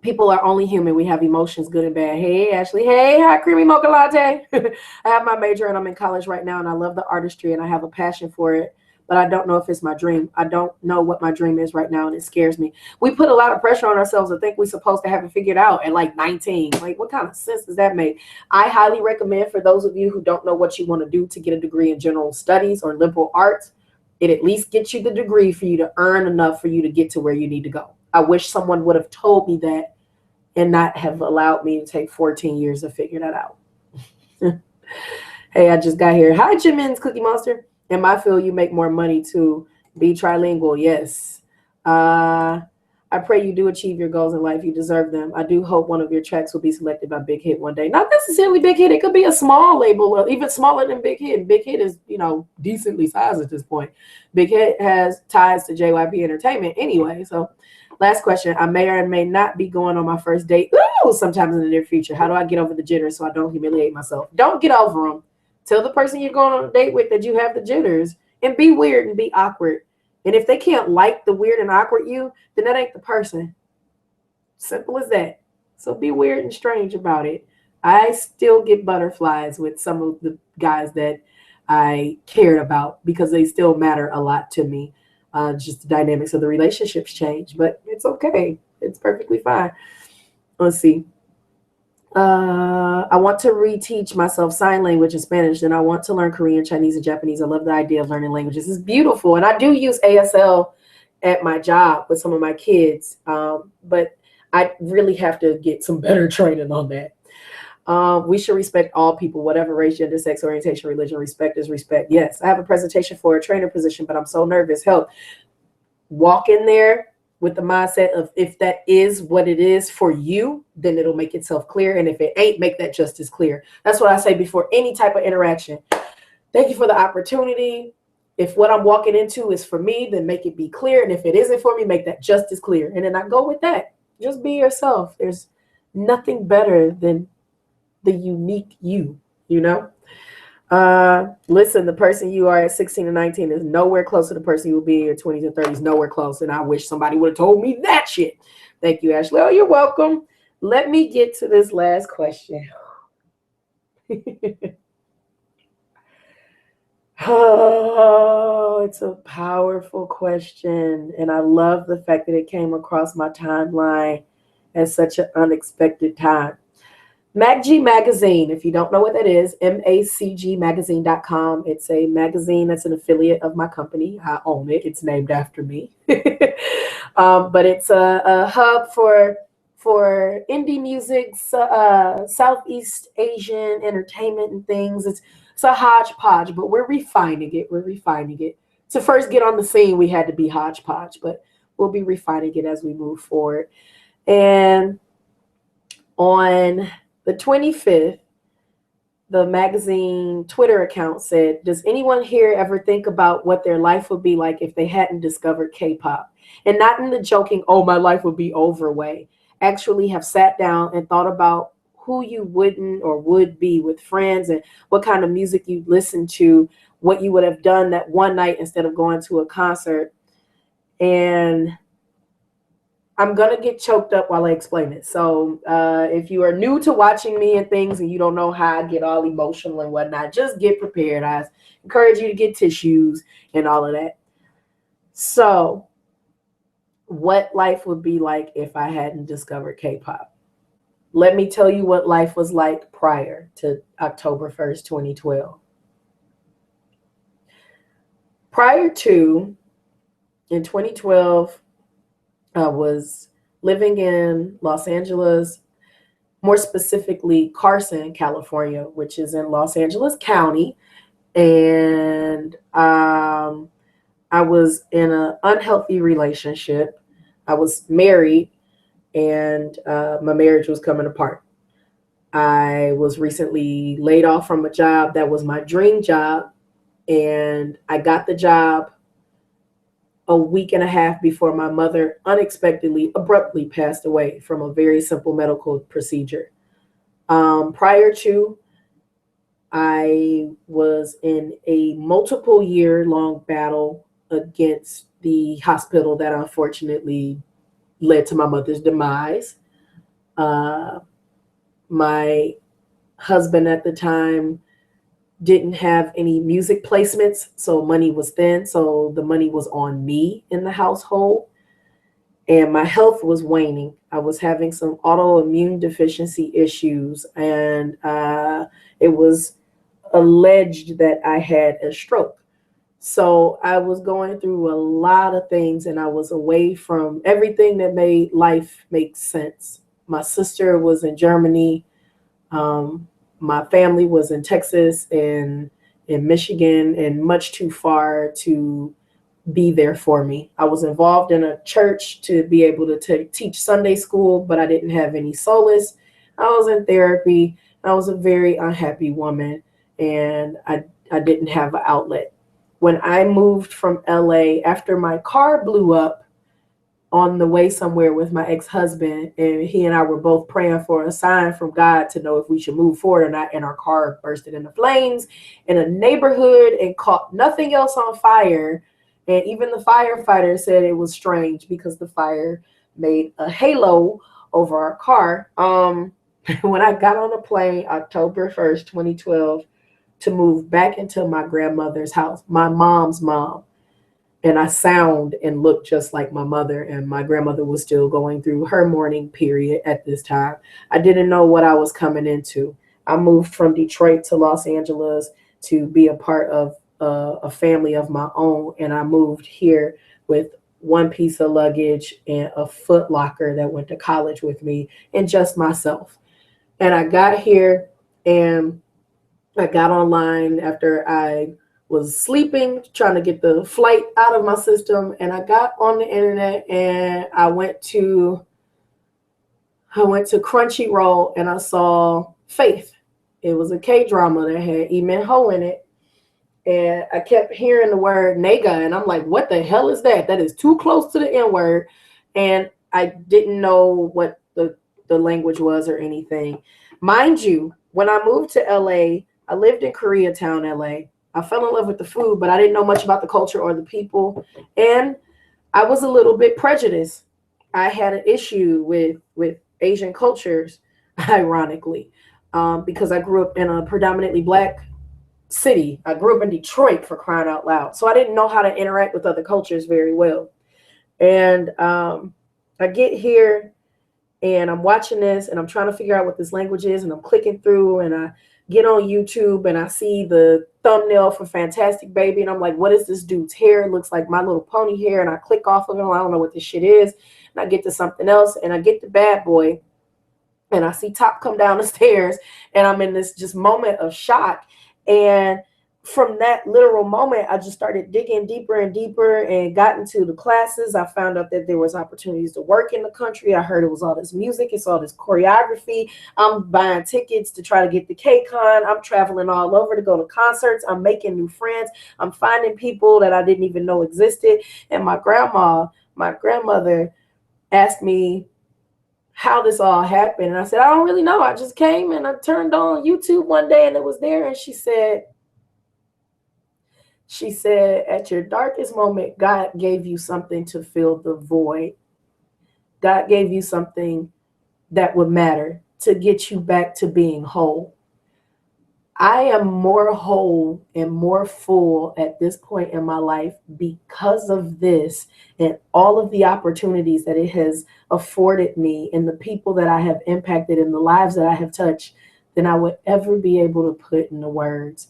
People are only human. We have emotions, good and bad. Hey, Ashley. Hey, hi, creamy mocha latte. I have my major and I'm in college right now, and I love the artistry and I have a passion for it, but I don't know if it's my dream. I don't know what my dream is right now, and it scares me. We put a lot of pressure on ourselves to think we're supposed to have it figured out at like 19. Like, what kind of sense does that make? I highly recommend, for those of you who don't know what you want to do, to get a degree in general studies or liberal arts. It at least gets you the degree for you to earn enough for you to get to where you need to go. I wish someone would have told me that and not have allowed me to take 14 years to figure that out. Hey, I just got here. Hi, Jimin's Cookie Monster. In my field, you make more money to be trilingual. Yes. I pray you do achieve your goals in life. You deserve them. I do hope one of your tracks will be selected by Big Hit one day. Not necessarily Big Hit. It could be a small label, or even smaller than Big Hit. Big Hit is, decently sized at this point. Big Hit has ties to JYP Entertainment anyway. So last question. I may or may not be going on my first date sometimes in the near future. How do I get over the jitters so I don't humiliate myself? Don't get over them. Tell the person you're going on a date with that you have the jitters, and be weird and be awkward. And if they can't like the weird and awkward you, then that ain't the person. Simple as that. So be weird and strange about it. I still get butterflies with some of the guys that I cared about because they still matter a lot to me. Just the dynamics of the relationships change, but it's okay. It's perfectly fine. Let's see. I want to reteach myself sign language and Spanish, and I want to learn Korean, Chinese, and Japanese. I love the idea of learning languages. It's beautiful. And I do use ASL at my job with some of my kids, but I really have to get some better training on that. We should respect all people, whatever race, gender, sex, orientation, religion. Respect is respect. Yes, I have a presentation for a trainer position, but I'm so nervous. Help. Walk in there with the mindset of, if that is what it is for you, then it'll make itself clear. And if it ain't, make that just as clear. That's what I say before any type of interaction. Thank you for the opportunity. If what I'm walking into is for me, then make it be clear. And if it isn't for me, make that just as clear. And then I go with that. Just be yourself. There's nothing better than the unique you, Listen, the person you are at 16 and 19 is nowhere close to the person you will be in your 20s and 30s. Nowhere close. And I wish somebody would have told me that shit. Thank you, Ashley. Oh, you're welcome. Let me get to this last question. Oh, it's a powerful question. And I love the fact that it came across my timeline at such an unexpected time. MacG Magazine, if you don't know what that is, macgmagazine.com. It's a magazine that's an affiliate of my company. I own it. It's named after me. But it's a hub for indie music, Southeast Asian entertainment and things. It's a hodgepodge, but we're refining it. To first get on the scene, we had to be hodgepodge, but we'll be refining it as we move forward. And on the 25th, the magazine Twitter account said, does anyone here ever think about what their life would be like if they hadn't discovered K-pop? And not in the joking, oh, my life would be over way. Actually have sat down and thought about who you wouldn't or would be with friends, and what kind of music you listen to, what you would have done that one night instead of going to a concert. And I'm going to get choked up while I explain it. So if you are new to watching me and things and you don't know how I get all emotional and whatnot, just get prepared. I encourage you to get tissues and all of that. So what life would be like if I hadn't discovered K-pop? Let me tell you what life was like prior to October 1st, 2012. Prior to, in 2012, I was living in Los Angeles, more specifically Carson, California, which is in Los Angeles County. And I was in an unhealthy relationship. I was married and my marriage was coming apart. I was recently laid off from a job that was my dream job, and I got the job a week and a half before my mother unexpectedly, abruptly passed away from a very simple medical procedure. Prior to, I was in a multiple year long battle against the hospital that unfortunately led to my mother's demise. Uh, my husband at the time didn't have any music placements, so money was thin. So the money was on me in the household, and my health was waning. I was having some autoimmune deficiency issues, and it was alleged that I had a stroke. So I was going through a lot of things, and I was away from everything that made life make sense. My sister was in Germany. My family was in Texas and in Michigan, and much too far to be there for me. I was involved in a church to be able to teach Sunday school, but I didn't have any solace. I was in therapy. I was a very unhappy woman, and I didn't have an outlet. When I moved from LA after my car blew up on the way somewhere with my ex-husband, and he and I were both praying for a sign from God to know if we should move forward or not, and our car bursted into flames in a neighborhood and caught nothing else on fire. And even the firefighter said it was strange because the fire made a halo over our car. When I got on a plane October 1st, 2012, to move back into my grandmother's house, my mom's mom, and I sound and look just like my mother, and my grandmother was still going through her mourning period at this time. I didn't know what I was coming into. I moved from Detroit to Los Angeles to be a part of a family of my own, and I moved here with one piece of luggage and a Foot Locker that went to college with me, and just myself. And I got here, and I got online after I was sleeping, trying to get the flight out of my system, and I got on the internet, and I went to Crunchyroll, and I saw Faith. It was a K drama that had Emin Ho in it, and I kept hearing the word nega, and I'm like, what the hell is that? That is too close to the N word, and I didn't know what the language was or anything. Mind you, when I moved to LA, I lived in Koreatown, LA. I fell in love with the food, but I didn't know much about the culture or the people. And I was a little bit prejudiced. I had an issue with Asian cultures, ironically, because I grew up in a predominantly Black city. I grew up in Detroit, for crying out loud. So I didn't know how to interact with other cultures very well. And I get here, and I'm watching this, and I'm trying to figure out what this language is, and I'm clicking through, and I get on YouTube, and I see the thumbnail for Fantastic Baby, and I'm like, what is this dude's hair? It looks like My Little Pony hair, and I click off of it. I don't know what this shit is, and I get to something else, and I get to Bad Boy, and I see Top come down the stairs, and I'm in this just moment of shock. And from that literal moment, I just started digging deeper and deeper and got into the classes. I found out that there was opportunities to work in the country. I heard it was all this music. It's all this choreography. I'm buying tickets to try to get the K-Con. I'm traveling all over to go to concerts. I'm making new friends. I'm finding people that I didn't even know existed. And my grandmother asked me how this all happened. And I said, I don't really know. I just came and I turned on YouTube one day and it was there. And she said, at your darkest moment, God gave you something to fill the void. God gave you something that would matter to get you back to being whole. I am more whole and more full at this point in my life because of this and all of the opportunities that it has afforded me and the people that I have impacted and the lives that I have touched than I would ever be able to put into words.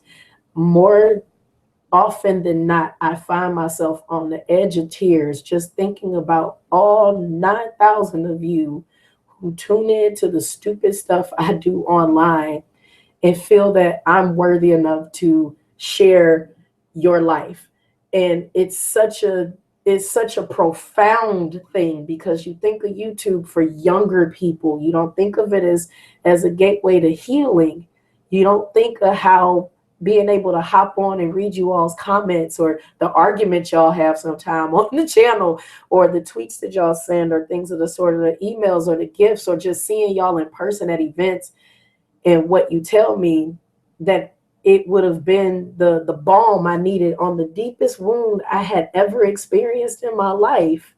More often than not, I find myself on the edge of tears just thinking about all 9,000 of you who tune in to the stupid stuff I do online and feel that I'm worthy enough to share your life. And it's is such a profound thing, because you think of YouTube for younger people. You don't think of it as a gateway to healing. You don't think of how being able to hop on and read you all's comments, or the arguments y'all have sometime on the channel, or the tweets that y'all send, or things of the sort, of the emails or the gifts, or just seeing y'all in person at events, and what you tell me, that it would have been the balm I needed on the deepest wound I had ever experienced in my life.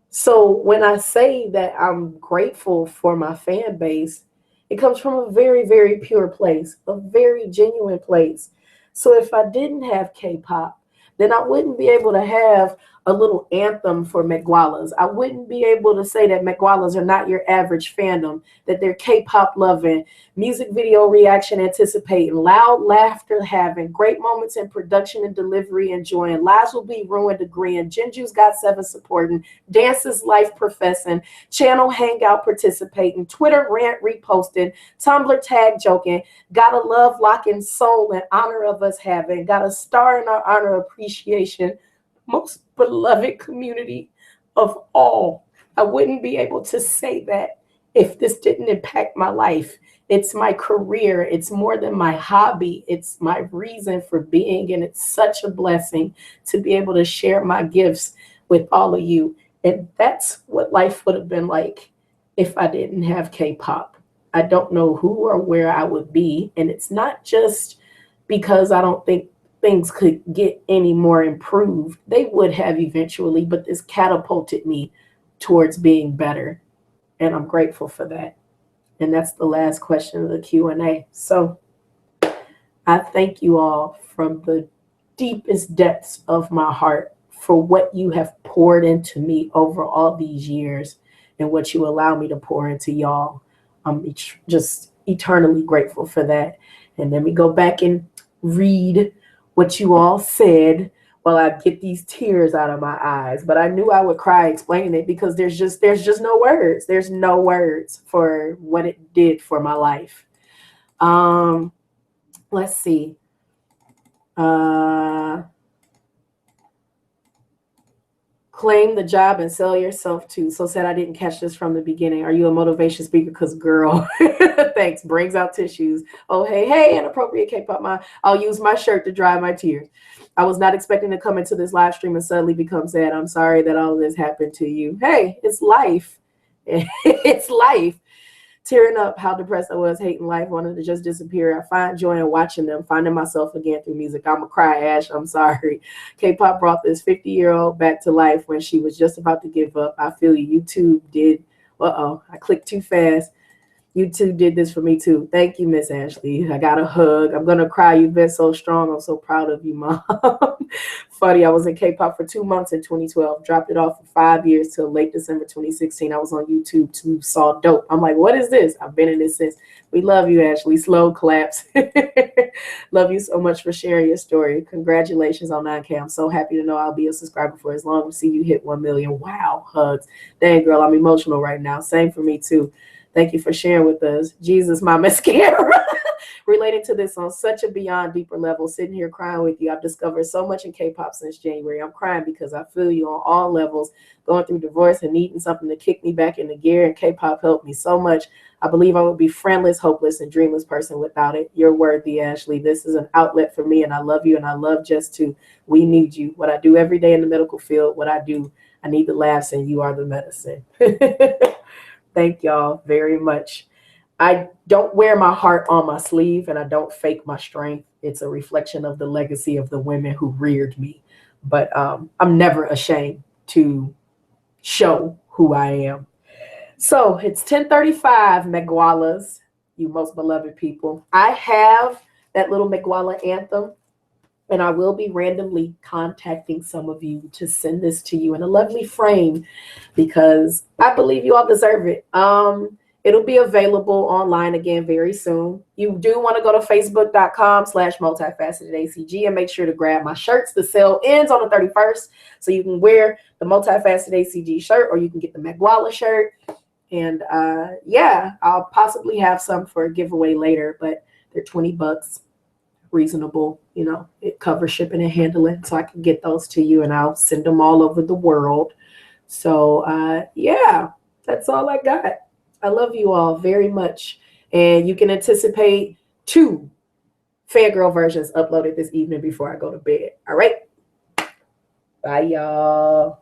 So when I say that I'm grateful for my fan base, it comes from a very, very pure place, a very genuine place. So if I didn't have K-pop, then I wouldn't be able to have a little anthem for Megwalas. I wouldn't be able to say that Megwalas are not your average fandom, that they're K-pop loving, music video reaction anticipating, loud laughter having, great moments in production and delivery enjoying, lives will be ruined agreeing, Jinju's got 7 supporting, dances life professing, channel hangout participating, Twitter rant reposting, Tumblr tag joking, gotta love locking soul in honor of us having, got a star in our honor appreciation, most beloved community of all. I wouldn't be able to say that if this didn't impact my life. It's my career. It's more than my hobby. It's my reason for being. And it's such a blessing to be able to share my gifts with all of you. And that's what life would have been like if I didn't have K-pop. I don't know who or where I would be. And it's not just because I don't think things could get any more improved. They would have eventually, but this catapulted me towards being better. And I'm grateful for that. And that's the last question of the Q&A. So I thank you all from the deepest depths of my heart for what you have poured into me over all these years, and what you allow me to pour into y'all. I'm just eternally grateful for that. And let me go back and read what you all said while I get these tears out of my eyes. But I knew I would cry explaining it, because there's just no words. There's no words for what it did for my life. Let's see. Claim the job and sell yourself too. So sad I didn't catch this from the beginning. Are you a motivation speaker? Because girl, thanks. Brings out tissues. Oh, hey, inappropriate K-pop mom. I'll use my shirt to dry my tears. I was not expecting to come into this live stream and suddenly become sad. I'm sorry that all of this happened to you. Hey, it's life. It's life. Tearing up, how depressed I was, hating life, wanted to just disappear. I find joy in watching them, finding myself again through music. I'm a cry, Ash. I'm sorry. K-pop brought this 50-year-old back to life when she was just about to give up. I feel you. YouTube did. I clicked too fast. YouTube did this for me too. Thank you, Miss Ashley. I got a hug. I'm gonna cry. You've been so strong. I'm so proud of you, Mom. Funny, I was in K-pop for 2 months in 2012. Dropped it off for 5 years till late December 2016. I was on YouTube too. Saw Dope. I'm like, what is this? I've been in this since. We love you, Ashley. Slow claps. Love you so much for sharing your story. Congratulations on 9K. I'm so happy to know I'll be a subscriber for as long as see you hit 1 million. Wow, hugs. Dang, girl, I'm emotional right now. Same for me too. Thank you for sharing with us. Jesus, my mascara. Related to this on such a beyond deeper level, sitting here crying with you. I've discovered so much in K-pop since January. I'm crying because I feel you on all levels, going through divorce and needing something to kick me back into gear, and K-pop helped me so much. I believe I would be friendless, hopeless, and dreamless person without it. You're worthy, Ashley. This is an outlet for me, and I love you, and I love Just Too. We need you. What I do every day in the medical field, what I do, I need the laughs, and you are the medicine. Thank y'all very much. I don't wear my heart on my sleeve, and I don't fake my strength. It's a reflection of the legacy of the women who reared me. But I'm never ashamed to show who I am. So it's 10:35, Megwalas, you most beloved people. I have that little Megwala anthem, and I will be randomly contacting some of you to send this to you in a lovely frame, because I believe you all deserve it. It'll be available online again very soon. You do want to go to facebook.com/multifacetedacg and make sure to grab my shirts. The sale ends on the 31st, so you can wear the multifaceted ACG shirt, or you can get the Megwala shirt. And yeah, I'll possibly have some for a giveaway later, but they're $20. reasonable. You know, it covers shipping and handling, so I can get those to you, and I'll send them all over the world. So yeah, that's all I got. I love you all very much, and you can anticipate 2 Fangirl versions uploaded this evening before I go to bed. All right, bye y'all.